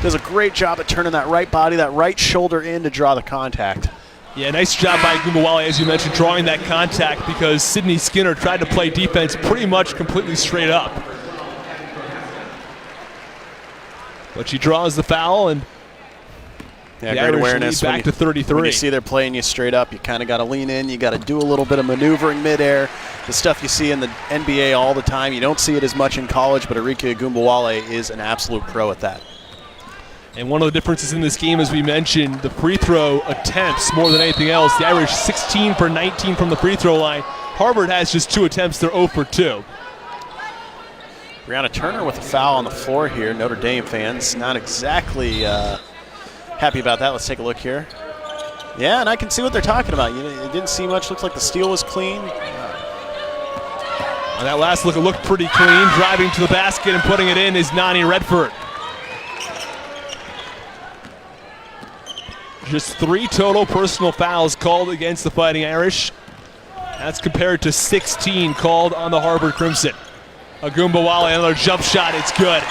S1: Does a great job at turning that right body, that right shoulder in to draw the contact.
S2: Yeah, nice job by Gumbawale, as you mentioned, drawing that contact, because Sydney Skinner tried to play defense pretty much completely straight up. But she draws the foul, and
S1: yeah,
S2: the
S1: great
S2: Irish
S1: awareness.
S2: lead back to 33.
S1: When you see they're playing you straight up, you kind of got to lean in. You got to do a little bit of maneuvering midair. The stuff you see in the NBA all the time. You don't see it as much in college, but Arike Gumbawale is an absolute pro at that.
S2: And one of the differences in this game, as we mentioned, the free throw attempts more than anything else. The Irish 16 for 19 from the free throw line. Harvard has just 2 attempts. They're 0 for 2.
S1: Brianna Turner with a foul on the floor here. Notre Dame fans not exactly happy about that. Let's take a look here. Yeah, and I can see what they're talking about. It didn't see much. Looks like the steal was clean.
S2: On that last look, it looked pretty clean. Driving to the basket and putting it in is Nani Redford. Just 3 total personal fouls called against the Fighting Irish. That's compared to 16 called on the Harvard Crimson. Gumbawale, another jump shot. It's good.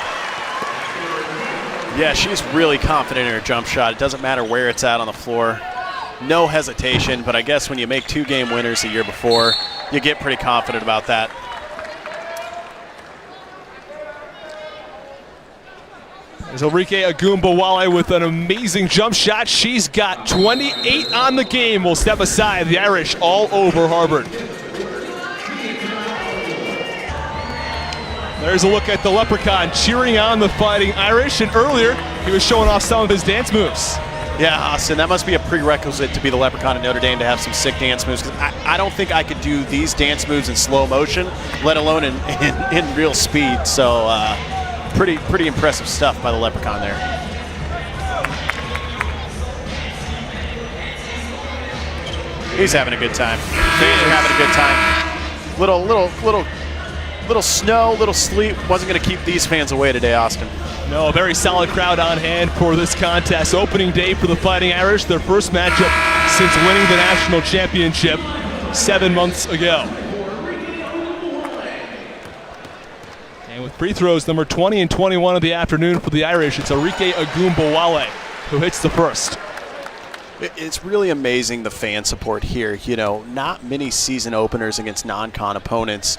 S1: Yeah, she's really confident in her jump shot. It doesn't matter where it's at on the floor. No hesitation, but I guess when you make 2 game winners the year before, you get pretty confident about that.
S2: There's Arike Gumbawale with an amazing jump shot. She's got 28 on the game. We'll step aside. The Irish all over Harvard. There's a look at the Leprechaun cheering on the Fighting Irish, and earlier he was showing off some of his dance moves.
S1: Yeah, Austin, that must be a prerequisite to be the Leprechaun at Notre Dame, to have some sick dance moves, because I don't think I could do these dance moves in slow motion, let alone in real speed. So pretty impressive stuff by the Leprechaun there. He's having a good time. Fans are having a good time. Little snow, little sleet wasn't going to keep these fans away today, Austin.
S2: No, a very solid crowd on hand for this contest. Opening day for the Fighting Irish, their first matchup since winning the national championship 7 months ago. And with free throws number 20 and 21 of the afternoon for the Irish, it's Arike Gumbawale who hits the first.
S1: It's really amazing, the fan support here. You know, not many season openers against non-con opponents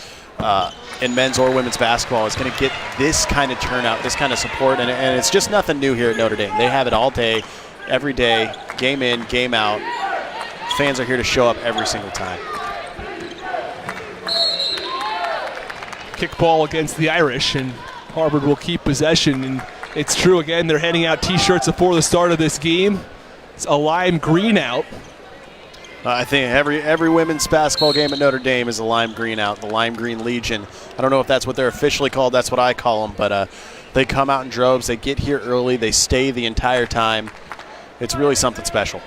S1: in men's or women's basketball is going to get this kind of turnout, this kind of support, and it's just nothing new here at Notre Dame. They have it all day, every day, game in, game out. Fans are here to show up every single time.
S2: Kick ball against the Irish, and Harvard will keep possession. And it's true, again, they're handing out T-shirts before the start of this game. It's a lime green out.
S1: I think every women's basketball game at Notre Dame is a lime green out, the Lime Green Legion. I don't know if that's what they're officially called. That's what I call them. But they come out in droves. They get here early. They stay the entire time. It's really something special.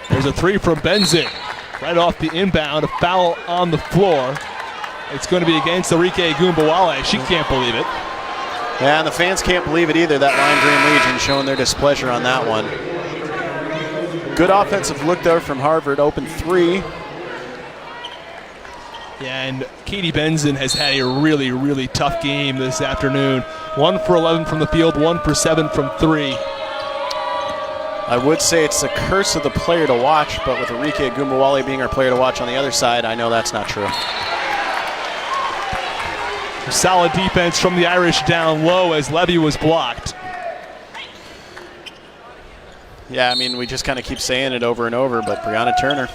S2: There's a 3 from Benzin. Right off the inbound, a foul on the floor. It's going to be against Arike Gumbawale. She can't believe it.
S1: Yeah, and the fans can't believe it either. That Lime Green Legion showing their displeasure on that one. Good offensive look there from Harvard. Open 3.
S2: Yeah, and Katie Benzin has had a really, really tough game this afternoon. 1 for 11 from the field, 1 for 7 from 3.
S1: I would say it's the curse of the player to watch, but with Arike Gumbawale being our player to watch on the other side, I know that's not true.
S2: Solid defense from the Irish down low as Levy was blocked.
S1: Yeah, I mean, we just kind of keep saying it over and over, but Brianna Turner,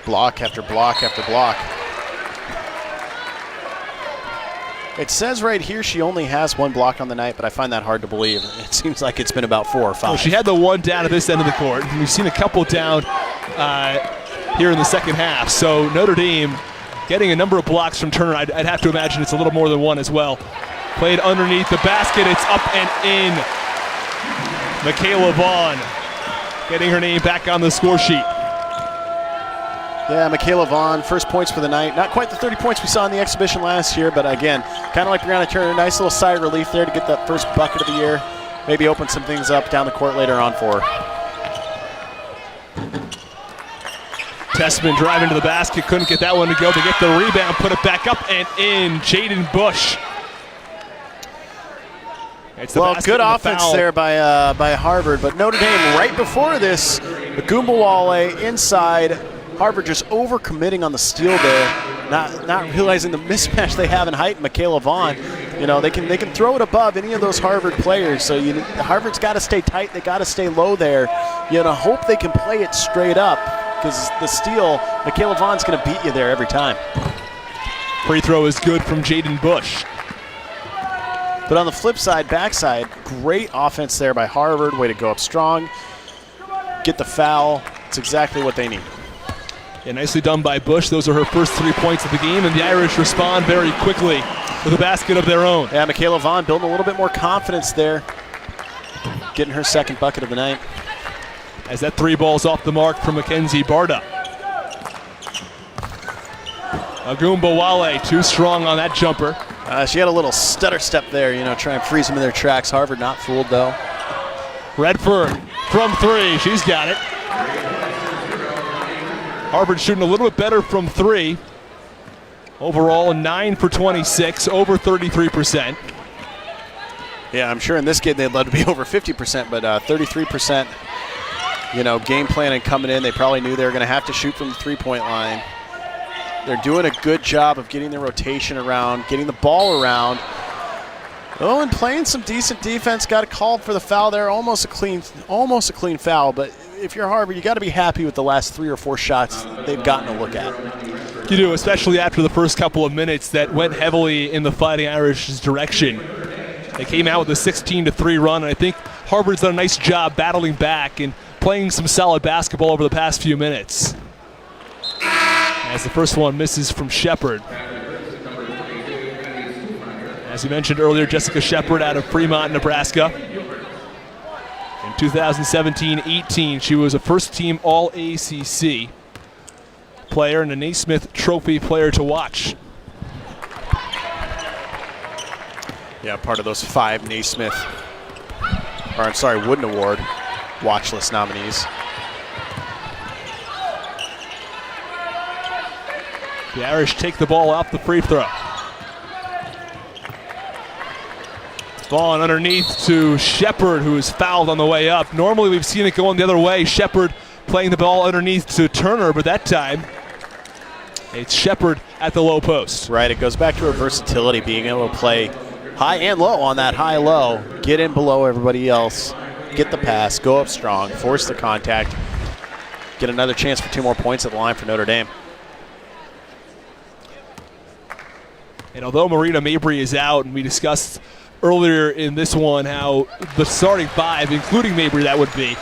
S1: block after block after block. It says right here she only has 1 block on the night, but I find that hard to believe. It seems like it's been about 4 or 5.
S2: Well, she had the 1 down at this end of the court. We've seen a couple down here in the second half. So Notre Dame getting a number of blocks from Turner. I'd have to imagine it's a little more than 1 as well. Played underneath the basket. It's up and in. Michaela Vaughn getting her name back on the score sheet.
S1: Yeah, Michaela Vaughn, first points for the night. Not quite the 30 points we saw in the exhibition last year, but again, kind of like Brianna Turner, nice little sigh of relief there to get that first bucket of the year. Maybe open some things up down the court later on for her.
S2: Tessman driving to the basket, couldn't get that one to go. They get the rebound, put it back up and in. Jaden Bush
S1: Well, good offense there by Harvard, but Notre Dame right before this, Agumbawale inside. Harvard just overcommitting on the steal there, not realizing the mismatch they have in height. Michaela Vaughn, they can throw it above any of those Harvard players. So Harvard's got to stay tight. They got to stay low there. Hope they can play it straight up, because the steal, Michaela Vaughn's going to beat you there every time.
S2: Free throw is good from Jaden Bush.
S1: But on the flip side, backside, great offense there by Harvard. Way to go up strong. Get the foul. It's exactly what they need.
S2: Yeah, nicely done by Bush. Those are her first 3 points of the game, and the Irish respond very quickly with a basket of their own.
S1: Yeah, Michaela Vaughn building a little bit more confidence there. Getting her second bucket of the night.
S2: As that 3 ball's off the mark from Mackenzie Barda. Agumbawale too strong on that jumper.
S1: She had a little stutter step there, try and freeze them in their tracks. Harvard not fooled, though.
S2: Redford from 3. She's got it. Harvard shooting a little bit better from 3. Overall, 9 for 26, over 33%.
S1: Yeah, I'm sure in this game they'd love to be over 50%, but 33%, game planning coming in. They probably knew they were going to have to shoot from the three-point line. They're doing a good job of getting the rotation around, getting the ball around. Oh, and playing some decent defense. Got a call for the foul there. Almost a clean foul. But if you're Harvard, you got to be happy with the last 3 or 4 shots they've gotten to look at.
S2: You do, especially after the first couple of minutes that went heavily in the Fighting Irish's direction. They came out with a 16-3 run, and I think Harvard's done a nice job battling back and playing some solid basketball over the past few minutes. As the first one misses from Shepard. As you mentioned earlier, Jessica Shepard out of Fremont, Nebraska. In 2017-18, she was a first-team All-ACC player and a Naismith Trophy player to watch.
S1: Yeah, part of those 5 Naismith, Wooden Award watch list nominees.
S2: The Irish take the ball off the free throw. Vaughn underneath to Shepard, who is fouled on the way up. Normally we've seen it going the other way. Shepard playing the ball underneath to Turner, but that time it's Shepard at the low post.
S1: Right, it goes back to her versatility, being able to play high and low on that high-low, get in below everybody else, get the pass, go up strong, force the contact, get another chance for 2 more points at the line for Notre Dame.
S2: And although Marina Mabry is out, and we discussed earlier in this one how the starting 5, including Mabry that would be,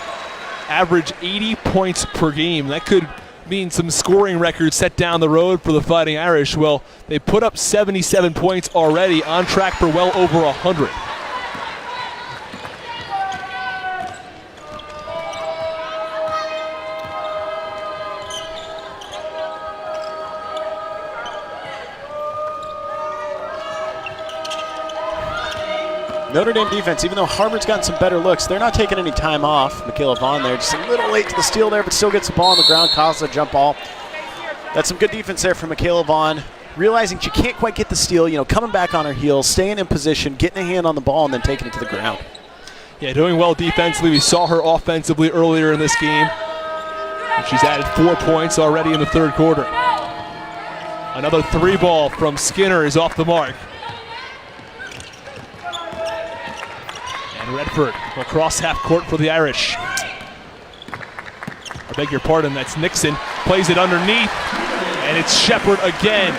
S2: average 80 points per game. That could mean some scoring records set down the road for the Fighting Irish. Well, they put up 77 points already, on track for well over 100.
S1: Notre Dame defense, even though Harvard's gotten some better looks, they're not taking any time off. Michaela Vaughn there, just a little late to the steal there, but still gets the ball on the ground, causes a jump ball. That's some good defense there from Michaela Vaughn. Realizing she can't quite get the steal, coming back on her heels, staying in position, getting a hand on the ball, and then taking it to the ground.
S2: Yeah, doing well defensively. We saw her offensively earlier in this game. And she's added 4 points already in the third quarter. Another 3 ball from Skinner is off the mark. And Redford across half court for the Irish. I beg your pardon, that's Nixon. Plays it underneath, and it's Shepard again.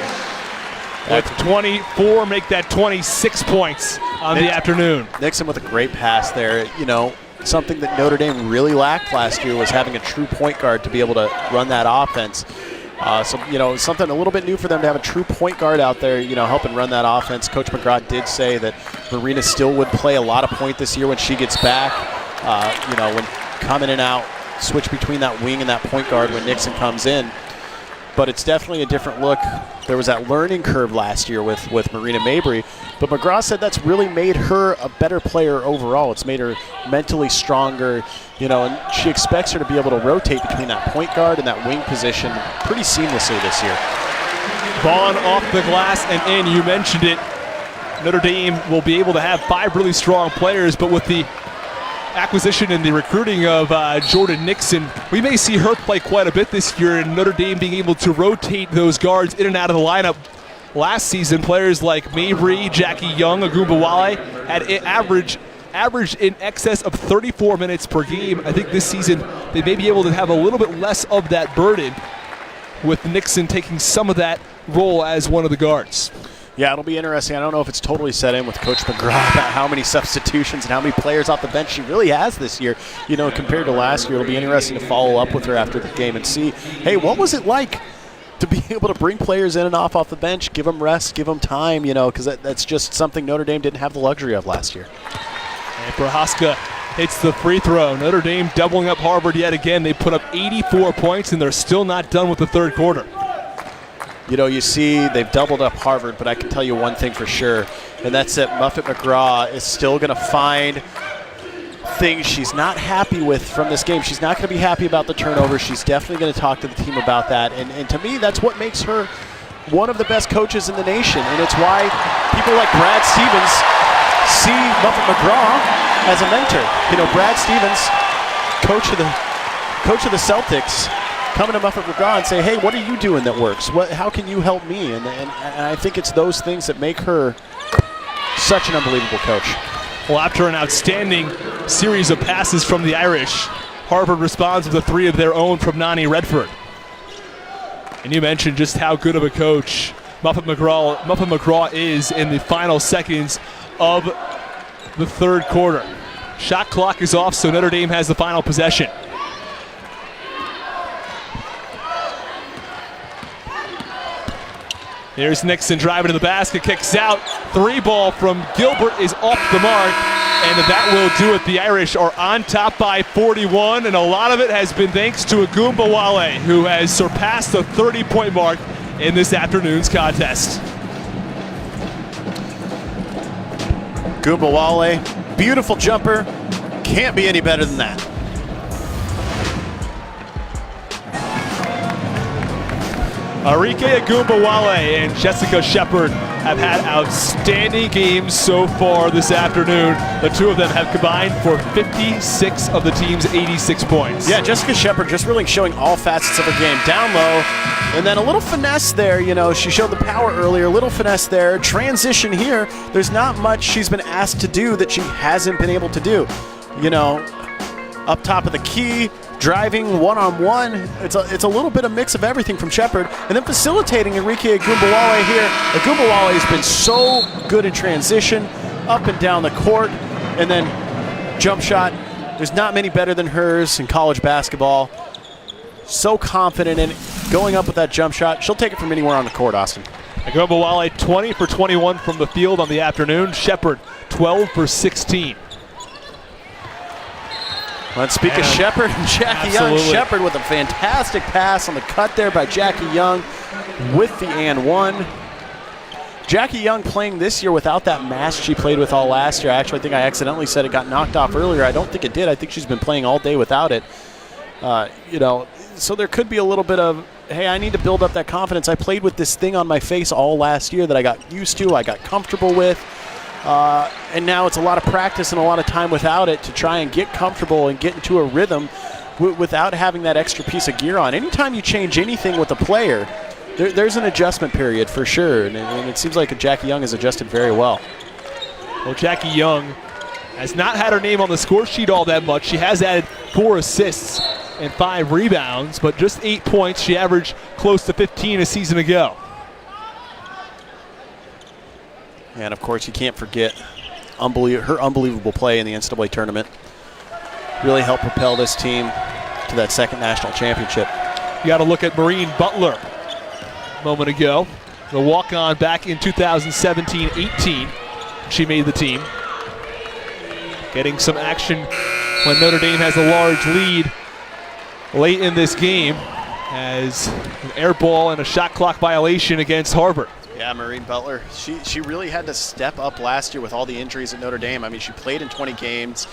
S2: With 24, make that 26 points on the afternoon.
S1: Nixon with a great pass there. Something that Notre Dame really lacked last year was having a true point guard to be able to run that offense. Something a little bit new for them to have a true point guard out there, helping run that offense. Coach McGraw did say that Marina still would play a lot of point this year when she gets back. When coming in and out, switch between that wing and that point guard when Nixon comes in. But it's definitely a different look. There was that learning curve last year with Marina Mabry. But McGraw said that's really made her a better player overall. It's made her mentally stronger, and she expects her to be able to rotate between that point guard and that wing position pretty seamlessly this year.
S2: Vaughn off the glass and in. You mentioned it. Notre Dame will be able to have 5 really strong players, but with the acquisition and the recruiting of Jordan Nixon, we may see her play quite a bit this year, and Notre Dame being able to rotate those guards in and out of the lineup. Last season, players like Mabry, Jackie Young, Agumbawale had averaged in excess of 34 minutes per game. I think this season they may be able to have a little bit less of that burden, with Nixon taking some of that role as one of the guards.
S1: Yeah, it'll be interesting. I don't know if it's totally set in with Coach McGraw about how many substitutions and how many players off the bench she really has this year. You know, compared to last year, it'll be interesting to follow up with her after the game and see, hey, what was it like to be able to bring players in and off the bench, give them rest, give them time, you know, because that's just something Notre Dame didn't have the luxury of last year.
S2: And Prohaska hits the free throw. Notre Dame doubling up Harvard yet again. They put up 84 points, and they're still not done with the third quarter.
S1: You know, you see they've doubled up Harvard, but I can tell you one thing for sure, and that's that Muffet McGraw is still going to find things she's not happy with from this game. She's not going to be happy about the turnover. She's definitely going to talk to the team about that. And to me, that's what makes her one of the best coaches in the nation. And it's why people like Brad Stevens see Muffet McGraw as a mentor. You know, Brad Stevens, coach of the Celtics, coming to Muffet McGraw and say, hey, what are you doing that works? How can you help me? And I think it's those things that make her such an unbelievable coach.
S2: Well, after an outstanding series of passes from the Irish, Harvard responds with a 3 of their own from Nani Redford. And you mentioned just how good of a coach Muffet McGraw is in the final seconds of the third quarter. Shot clock is off, so Notre Dame has the final possession. Here's Nixon driving to the basket, kicks out. 3 ball from Gilbert is off the mark, and that will do it. The Irish are on top by 41, and a lot of it has been thanks to Agumbawale, who has surpassed the 30-point mark in this afternoon's contest.
S1: Agumbawale, beautiful jumper. Can't be any better than that.
S2: Arike Agumbawale and Jessica Shepard have had outstanding games so far this afternoon. The two of them have combined for 56 of the team's 86 points.
S1: Yeah, Jessica Shepard just really showing all facets of her game. Down low, and then a little finesse there. You know, she showed the power earlier, a little finesse there. Transition here. There's not much she's been asked to do that she hasn't been able to do. You know, up top of the key, driving one-on-one. It's a little bit of mix of everything from Shepard. And then facilitating Arike Agumbawale here. Agumbawale has been so good in transition, up and down the court, and then jump shot. There's not many better than hers in college basketball. So confident in it, going up with that jump shot. She'll take it from anywhere on the court, Austin.
S2: Agumbawale 20 for 21 from the field on the afternoon. Shepard 12 for 16.
S1: Let's speak of Shepard and Jackie Young. Shepard with a fantastic pass on the cut there by Jackie Young with the and one. Jackie Young playing this year without that mask she played with all last year. Actually, I think I accidentally said it got knocked off earlier. I don't think it did. I think she's been playing all day without it. You know, so there could be a little bit of, hey, I need to build up that confidence. I played with this thing on my face all last year that I got used to, I got comfortable with. And now it's a lot of practice and a lot of time without it to try and get comfortable and get into a rhythm without having that extra piece of gear on. Anytime you change anything with a player, there's an adjustment period for sure, and it seems like Jackie Young has adjusted very well.
S2: Well, Jackie Young has not had her name on the score sheet all that much. She has added 4 assists and 5 rebounds, but just 8 points. She averaged close to 15 a season ago.
S1: And, of course, you can't forget her unbelievable play in the NCAA tournament. Really helped propel this team to that second national championship.
S2: You got to look at Maureen Butler a moment ago. The walk-on back in 2017-18. She made the team. Getting some action when Notre Dame has a large lead late in this game as an air ball and a shot clock violation against Harvard.
S1: Yeah, Maureen Butler, she really had to step up last year with all the injuries at Notre Dame. I mean, she played in 20 games,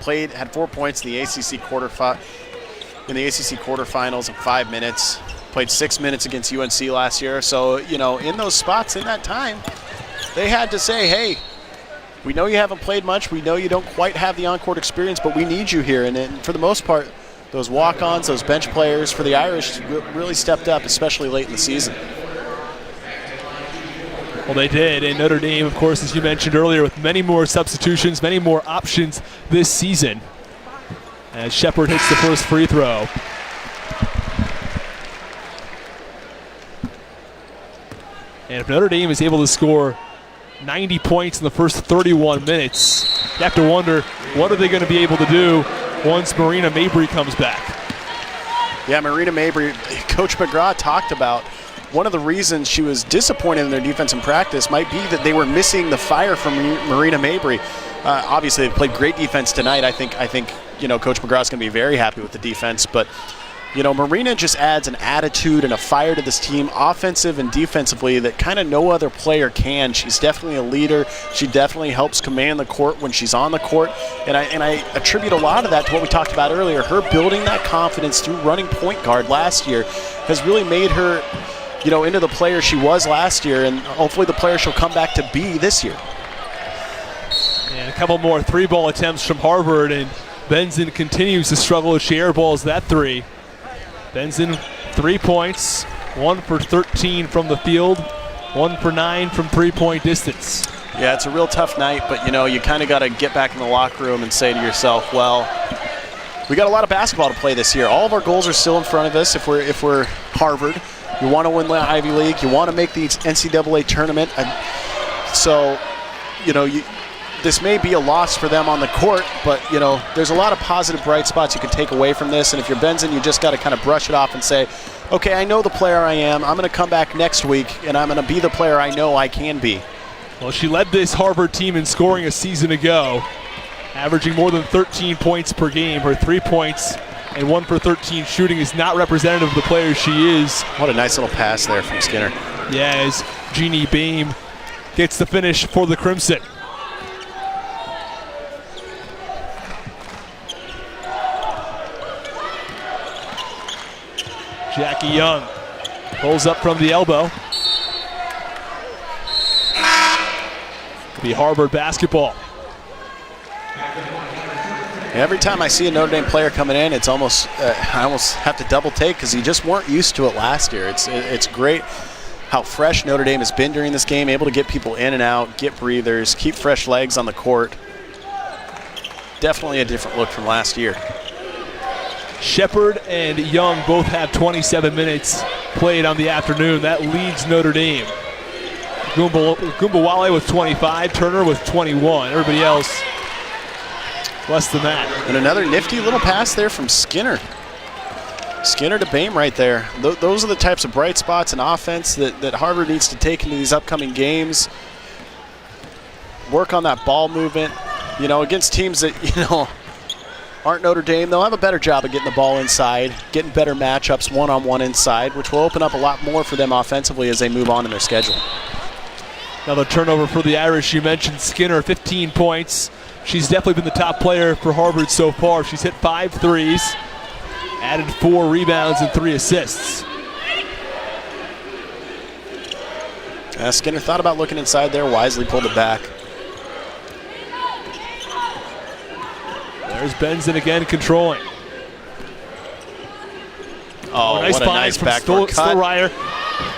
S1: had 4 points in the ACC quarterfinals in 5 minutes, played 6 minutes against UNC last year. So, you know, in those spots in that time, they had to say, hey, we know you haven't played much. We know you don't quite have the on-court experience, but we need you here. And for the most part, those walk-ons, those bench players for the Irish really stepped up, especially late in the season.
S2: Well, they did. And Notre Dame, of course, as you mentioned earlier, with many more substitutions, many more options this season. As Shepard hits the first free throw. And if Notre Dame is able to score 90 points in the first 31 minutes, you have to wonder, what are they going to be able to do once Marina Mabry comes back?
S1: Yeah, Marina Mabry, Coach McGraw talked about one of the reasons she was disappointed in their defense in practice might be that they were missing the fire from Marina Mabry. Obviously, they played great defense tonight. I think Coach McGraw's going to be very happy with the defense, but Marina just adds an attitude and a fire to this team, offensive and defensively, that kind of no other player can. She's definitely a leader. She definitely helps command the court when she's on the court. And I attribute a lot of that to what we talked about earlier. Her building that confidence through running point guard last year has really made her, into the player she was last year, and hopefully the player she'll come back to be this year.
S2: And a couple more three-ball attempts from Harvard, and Benson continues to struggle as she airballs that three. Benson, 3 points, 1 for 13 from the field, 1 for 9 from three-point distance.
S1: Yeah, it's a real tough night, but you kind of got to get back in the locker room and say to yourself, well, we got a lot of basketball to play this year. All of our goals are still in front of us. If we're Harvard, you want to win the Ivy League, you want to make the NCAA tournament, so this may be a loss for them on the court, but there's a lot of positive, bright spots you can take away from this. And if you're Benson, you just got to kind of brush it off and say, okay, I know the player I am. I'm going to come back next week, and I'm going to be the player I know I can be.
S2: Well, she led this Harvard team in scoring a season ago, averaging more than 13 points per game. Her 3 points and 1 for 13 shooting is not representative of the player she is.
S1: What a nice little pass there from Skinner.
S2: Yeah, as Jeannie Beam gets the finish for the Crimson. Jackie Young pulls up from the elbow. It'll be Harvard basketball.
S1: Every time I see a Notre Dame player coming in, it's almost I almost have to double take because you just weren't used to it last year. It's great how fresh Notre Dame has been during this game, able to get people in and out, get breathers, keep fresh legs on the court. Definitely a different look from last year.
S2: Shepard and Young both have 27 minutes played on the afternoon. That leads Notre Dame. Gumbawale with 25, Turner with 21. Everybody else less than that.
S1: And another nifty little pass there from Skinner. Skinner to Bame right there. Those are the types of bright spots in offense that Harvard needs to take into these upcoming games. Work on that ball movement. Against teams that, aren't Notre Dame, they'll have a better job of getting the ball inside, getting better matchups one-on-one inside, which will open up a lot more for them offensively as they move on in their schedule.
S2: Another turnover for the Irish. You mentioned Skinner, 15 points. She's definitely been the top player for Harvard so far. She's hit 5 threes, added 4 rebounds and 3 assists.
S1: Skinner thought about looking inside there, wisely pulled it back.
S2: There's Benson again controlling.
S1: Oh,
S2: nice
S1: what a nice backdoor cut.
S2: Stillreyer,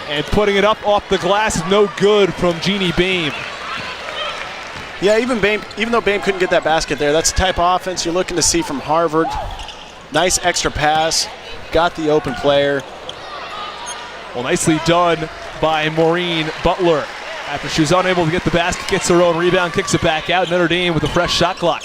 S2: and putting it up off the glass is no good from Jeannie Beam.
S1: Yeah, even though Bame couldn't get that basket there, that's the type of offense you're looking to see from Harvard. Nice extra pass, got the open player.
S2: Well, nicely done by Maureen Butler. After she was unable to get the basket, gets her own rebound, kicks it back out. Notre Dame with a fresh shot clock.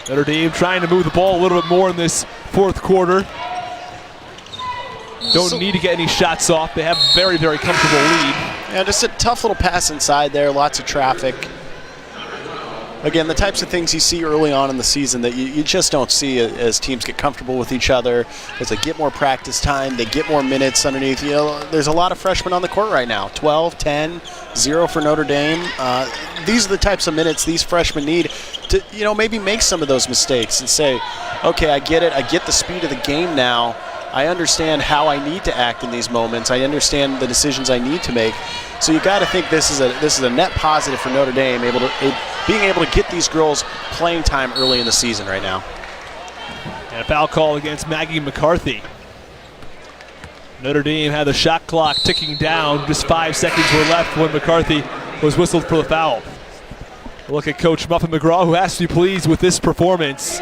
S2: Notre Dame trying to move the ball a little bit more in this fourth quarter. Don't need to get any shots off. They have a very, very comfortable lead.
S1: Yeah, just a tough little pass inside there, lots of traffic. Again, the types of things you see early on in the season that you just don't see as teams get comfortable with each other, as they get more practice time, they get more minutes underneath. There's a lot of freshmen on the court right now, 12, 10, 0 for Notre Dame. These are the types of minutes these freshmen need. to, maybe make some of those mistakes and say, okay, I get it. I get the speed of the game now. I understand how I need to act in these moments. I understand the decisions I need to make. So you got to think this is a net positive for Notre Dame, being able to get these girls playing time early in the season right now.
S2: And a foul call against Maggie McCarthy. Notre Dame had the shot clock ticking down. Just 5 seconds were left when McCarthy was whistled for the foul. Look at Coach Muffin McGraw, who has to be pleased with this performance.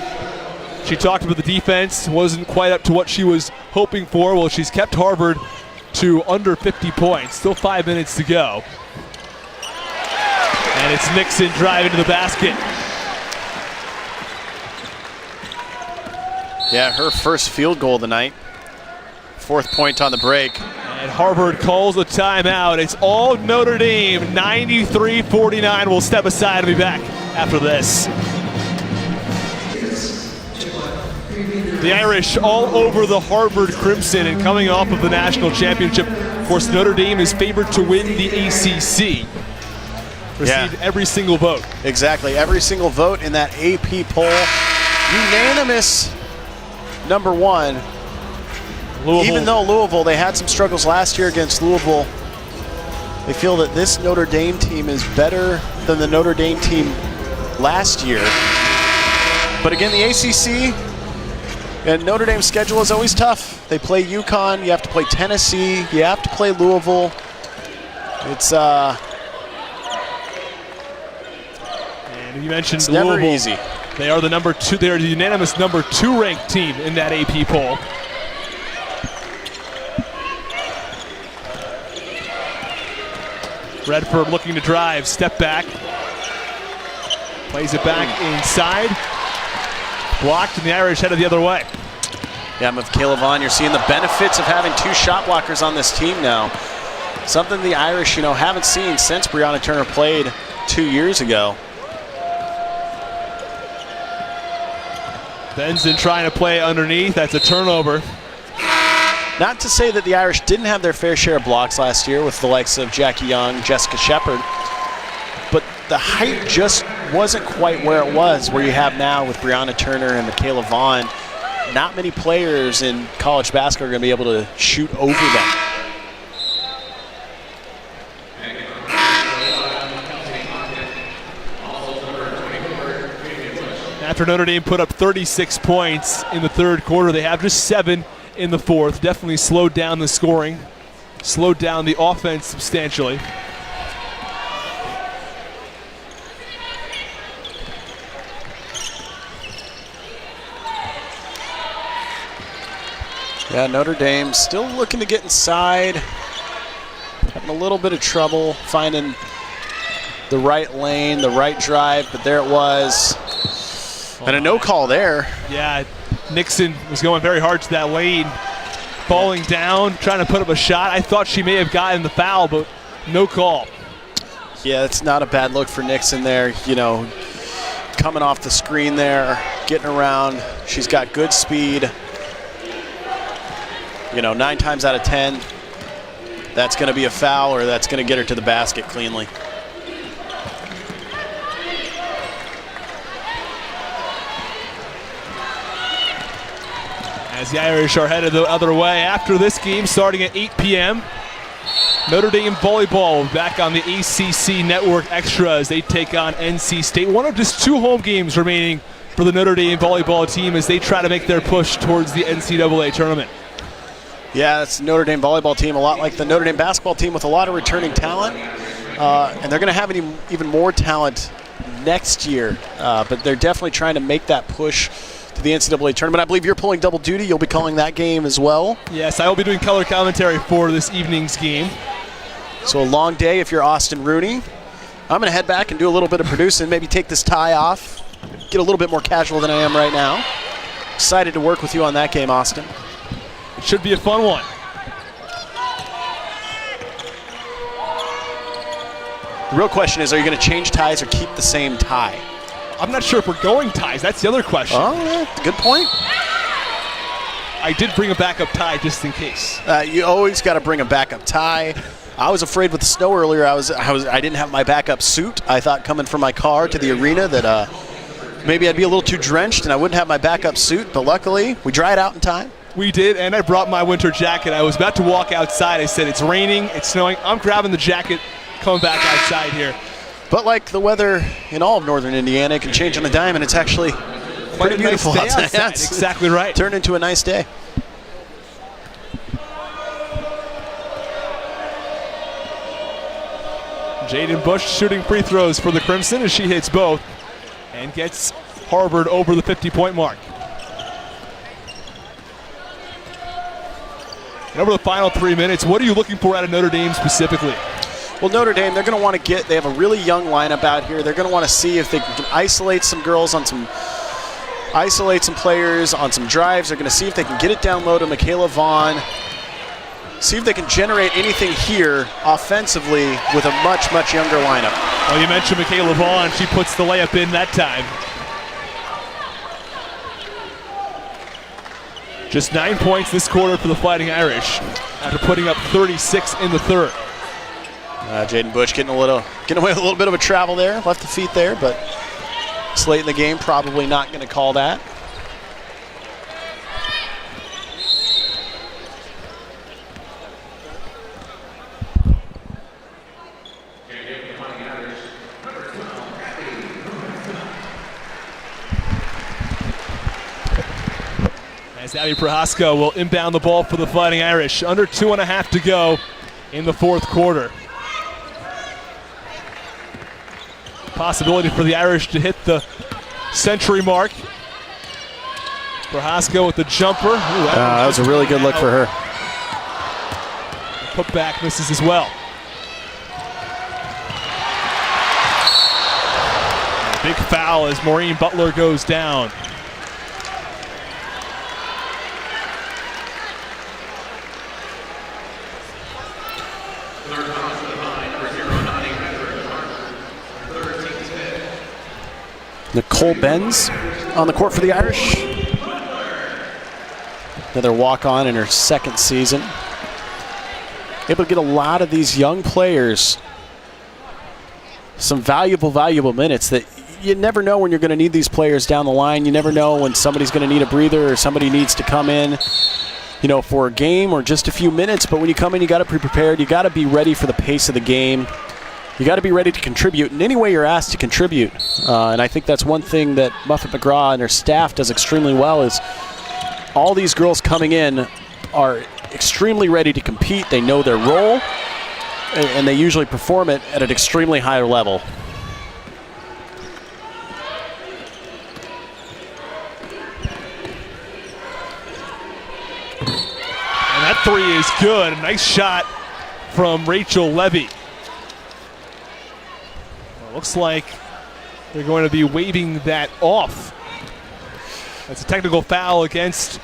S2: She talked about the defense, wasn't quite up to what she was hoping for. Well, she's kept Harvard to under 50 points. Still 5 minutes to go. And it's Nixon driving to the basket.
S1: Yeah, her first field goal of the night. 4th point on the break.
S2: And Harvard calls a timeout. It's all Notre Dame, 93-49. We'll step aside and be back after this. The Irish all over the Harvard Crimson, and coming off of the national championship. Of course, Notre Dame is favored to win the ACC. Received every single vote.
S1: Exactly, every single vote in that AP poll. Unanimous #1. Louisville. Even though Louisville, they had some struggles last year against Louisville, they feel that this Notre Dame team is better than the Notre Dame team last year. But again, the ACC and Notre Dame's schedule is always tough. They play UConn, you have to play Tennessee, you have to play Louisville. It's
S2: and you mentioned Louisville.
S1: Never easy.
S2: They are the #2. They are the unanimous #2 ranked team in that AP poll. Redford looking to drive, step back, plays it back inside, blocked, and the Irish headed the other way.
S1: Yeah, Michaela Vaughn, you're seeing the benefits of having 2 shot blockers on this team now. Something the Irish, haven't seen since Brianna Turner played 2 years ago.
S2: Benson trying to play underneath. That's a turnover.
S1: Not to say that the Irish didn't have their fair share of blocks last year with the likes of Jackie Young, Jessica Shepard, but the height just wasn't quite where it was, where you have now with Brianna Turner and Michaela Vaughn. Not many players in college basketball are going to be able to shoot over them.
S2: After Notre Dame put up 36 points in the 3rd quarter, they have just 7 in the 4th. Definitely slowed down the scoring, slowed down the offense substantially.
S1: Yeah, Notre Dame still looking to get inside. Having a little bit of trouble finding the right lane, the right drive, but there it was. And a no call there.
S2: Yeah, Nixon was going very hard to that lane, falling down, trying to put up a shot. I thought she may have gotten the foul, but no call.
S1: Yeah, it's not a bad look for Nixon there. Coming off the screen there, getting around. She's got good speed. 9 times out of 10, that's going to be a foul, or that's going to get her to the basket cleanly.
S2: As the Irish are headed the other way after this game, starting at 8 p.m. Notre Dame volleyball back on the ACC Network Extra as they take on NC State. One of just 2 home games remaining for the Notre Dame volleyball team as they try to make their push towards the NCAA tournament.
S1: Yeah, it's the Notre Dame volleyball team, a lot like the Notre Dame basketball team, with a lot of returning talent. And they're going to have even more talent next year. But they're definitely trying to make that push to the NCAA tournament. I believe you're pulling double duty. You'll be calling that game as well.
S2: Yes, I will be doing color commentary for this evening's game.
S1: So a long day if you're Austin Rooney. I'm going to head back and do a little bit of producing, maybe take this tie off, get a little bit more casual than I am right now. Excited to work with you on that game, Austin.
S2: It should be a fun one.
S1: The real question is, are you going to change ties or keep the same tie?
S2: I'm not sure if we're going ties. That's the other question.
S1: Oh, yeah, good point.
S2: I did bring a backup tie just in case.
S1: You always got to bring a backup tie. I was afraid with the snow earlier. I didn't have my backup suit. I thought coming from my car to the arena that maybe I'd be a little too drenched and I wouldn't have my backup suit, but luckily we dried out in time.
S2: We did, and I brought my winter jacket. I was about to walk outside. I said, it's raining, it's snowing. I'm grabbing the jacket, coming back outside here.
S1: But like the weather in all of northern Indiana, it can change on a dime, and it's actually pretty beautiful
S2: nice day
S1: outside.
S2: Exactly right.
S1: Turned into a nice day.
S2: Jaden Bush shooting free throws for the Crimson as she hits both and gets Harvard over the 50-point mark. And over the final 3 minutes, what are you looking for out of Notre Dame specifically?
S1: Well, Notre Dame, they're going to want to they have a really young lineup out here. They're going to want to see if they can isolate some players on some drives. They're going to see if they can get it down low to Michaela Vaughn. See if they can generate anything here offensively with a much, much younger lineup.
S2: Well, you mentioned Michaela Vaughn. She puts the layup in that time. Just 9 points this quarter for the Fighting Irish after putting up 36 in the third.
S1: Jaden Bush getting away with a little bit of a travel there, left the feet there, but it's late in the game, probably not going to call that.
S2: As Abby Prohaska will inbound the ball for the Fighting Irish. Under 2.5 to go in the fourth quarter. Possibility for the Irish to hit the century mark. Prohaska with the jumper. Ooh,
S1: that was a really good look for her.
S2: The putback misses as well. Big foul as Maureen Butler goes down.
S1: Nicole Benz on the court for the Irish. Another walk-on in her second season. Able to get a lot of these young players some valuable minutes that you never know when you're going to need these players down the line. You never know when somebody's going to need a breather or somebody needs to come in, for a game or just a few minutes. But when you come in, you got to be prepared. You got to be ready for the pace of the game. You got to be ready to contribute in any way you're asked to contribute. And I think that's one thing that Muffet McGraw and her staff does extremely well is all these girls coming in are extremely ready to compete. They know their role, and they usually perform it at an extremely high level.
S2: And that three is good. A nice shot from Rachel Levy. Looks like they're going to be waving that off. That's a technical foul against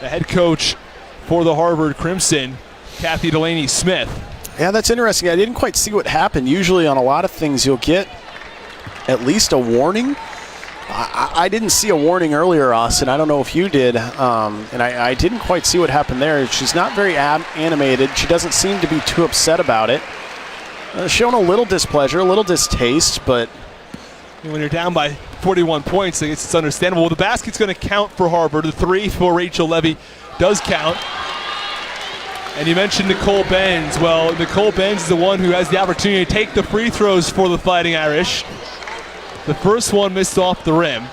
S2: the head coach for the Harvard Crimson, Kathy Delaney-Smith.
S1: Yeah, that's interesting. I didn't quite see what happened. Usually on a lot of things you'll get at least a warning. I didn't see a warning earlier, Austin. I don't know if you did. And I didn't quite see what happened there. She's not very animated. She doesn't seem to be too upset about it. Showing a little displeasure, a little distaste, but
S2: when you're down by 41 points, I guess it's understandable. Well, the basket's going to count for Harvard. The three for Rachel Levy does count. And you mentioned Nicole Benz. Well, Nicole Benz is the one who has the opportunity to take the free throws for the Fighting Irish. The first one missed off the rim.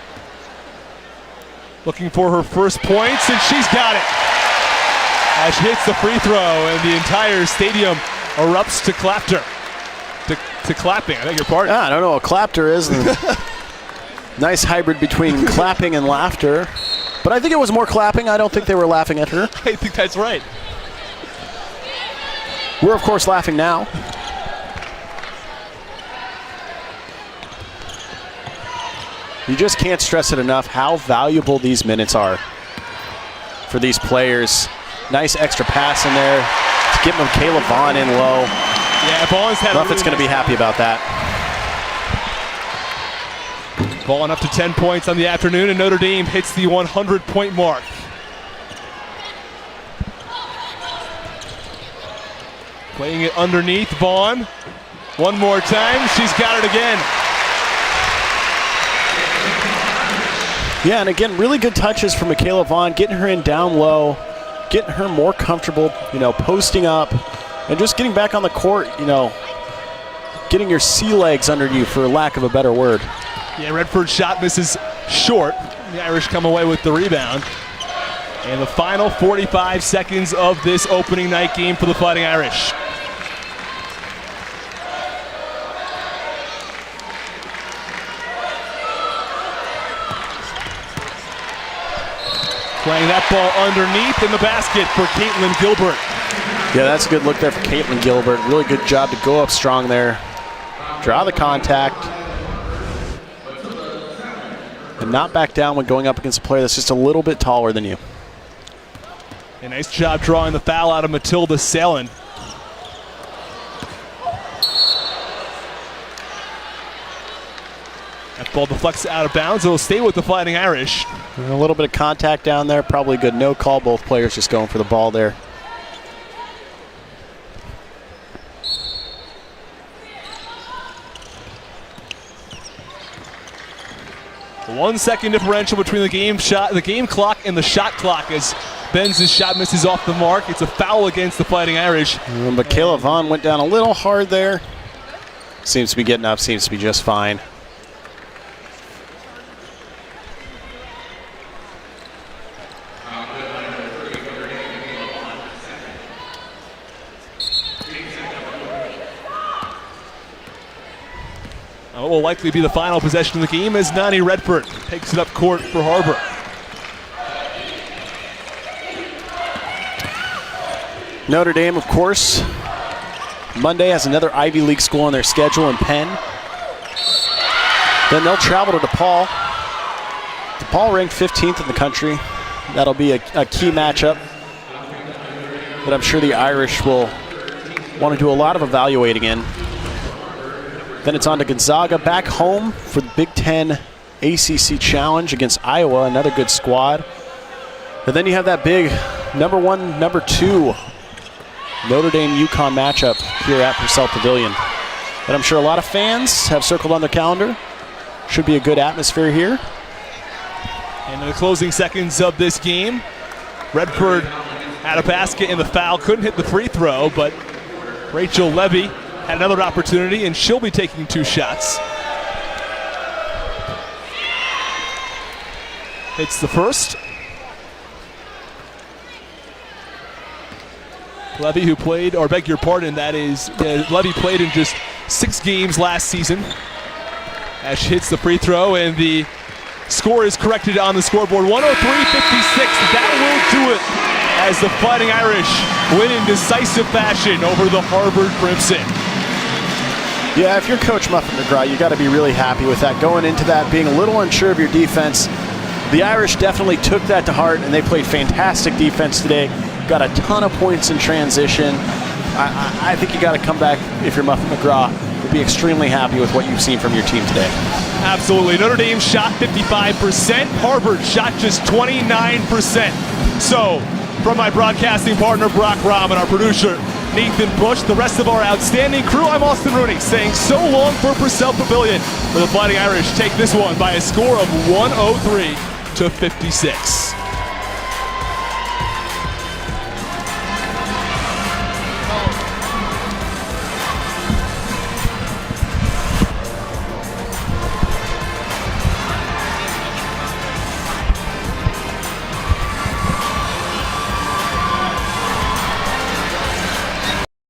S2: Looking for her first points, and she's got it. As she hits the free throw, and the entire stadium erupts to clapter. To clapping, I beg your pardon.
S1: I don't know what clapter is. Nice hybrid between clapping and laughter. But I think it was more clapping. I don't think they were laughing at her.
S2: I think that's right.
S1: We're, of course, laughing now. You just can't stress it enough how valuable these minutes are for these players. Nice extra pass in there to get Michaela Vaughn in low.
S2: Yeah, Vaughn's had
S1: Muffet's going to be happy about that.
S2: Vaughn up to 10 points on the afternoon, and Notre Dame hits the 100-point mark. Playing it underneath, Vaughn. One more time, she's got it again.
S1: Yeah, and again, really good touches from Michaela Vaughn, getting her in down low, getting her more comfortable, posting up, and just getting back on the court, getting your sea legs under you, for lack of a better word.
S2: Yeah, Redford's shot misses short. The Irish come away with the rebound. And the final 45 seconds of this opening night game for the Fighting Irish. Playing that ball underneath in the basket for Caitlin Gilbert.
S1: Yeah, that's a good look there for Caitlin Gilbert. Really good job to go up strong there. Draw the contact. And not back down when going up against a player that's just a little bit taller than you.
S2: A nice job drawing the foul out of Matilda Salen. That ball deflects out of bounds. It'll stay with the Fighting Irish.
S1: And a little bit of contact down there. Probably a good no call. Both players just going for the ball there.
S2: The 1 second differential between the game clock and the shot clock as Ben's shot misses off the mark. It's a foul against the Fighting Irish.
S1: Michaela Vaughn went down a little hard there. Seems to be getting up, seems to be just fine.
S2: It will likely be the final possession of the game as Nani Redford takes it up court for Harbor.
S1: Notre Dame, of course, Monday has another Ivy League school on their schedule in Penn. Then they'll travel to DePaul. DePaul ranked 15th in the country. That'll be a key matchup that I'm sure the Irish will want to do a lot of evaluating in. Then it's on to Gonzaga back home for the Big Ten ACC Challenge against Iowa, another good squad. And then you have that big number 1, number 2 Notre Dame UConn matchup here at Purcell Pavilion that I'm sure a lot of fans have circled on their calendar. Should be a good atmosphere here.
S2: And in the closing seconds of this game, Redford had a basket in the foul, couldn't hit the free throw, but Rachel Levy had another opportunity, and she'll be taking 2 shots. Hits the first. Levy, who played, or beg your pardon, that is, Levy played in just 6 games last season. As she hits the free throw, and the score is corrected on the scoreboard. 103-56, that will do it as the Fighting Irish win in decisive fashion over the Harvard Crimson.
S1: Yeah, if you're Coach Muffet McGraw, you got to be really happy with that. Going into that, being a little unsure of your defense, the Irish definitely took that to heart, and they played fantastic defense today. Got a ton of points in transition. I think you got to come back, if you're Muffet McGraw, to be extremely happy with what you've seen from your team today.
S2: Absolutely. Notre Dame shot 55%. Harvard shot just 29%. So, from my broadcasting partner, Brock Rahm, and our producer, Nathan Bush, the rest of our outstanding crew, I'm Austin Rooney, saying so long for Purcell Pavilion, where the Fighting Irish take this one by a score of 103-56.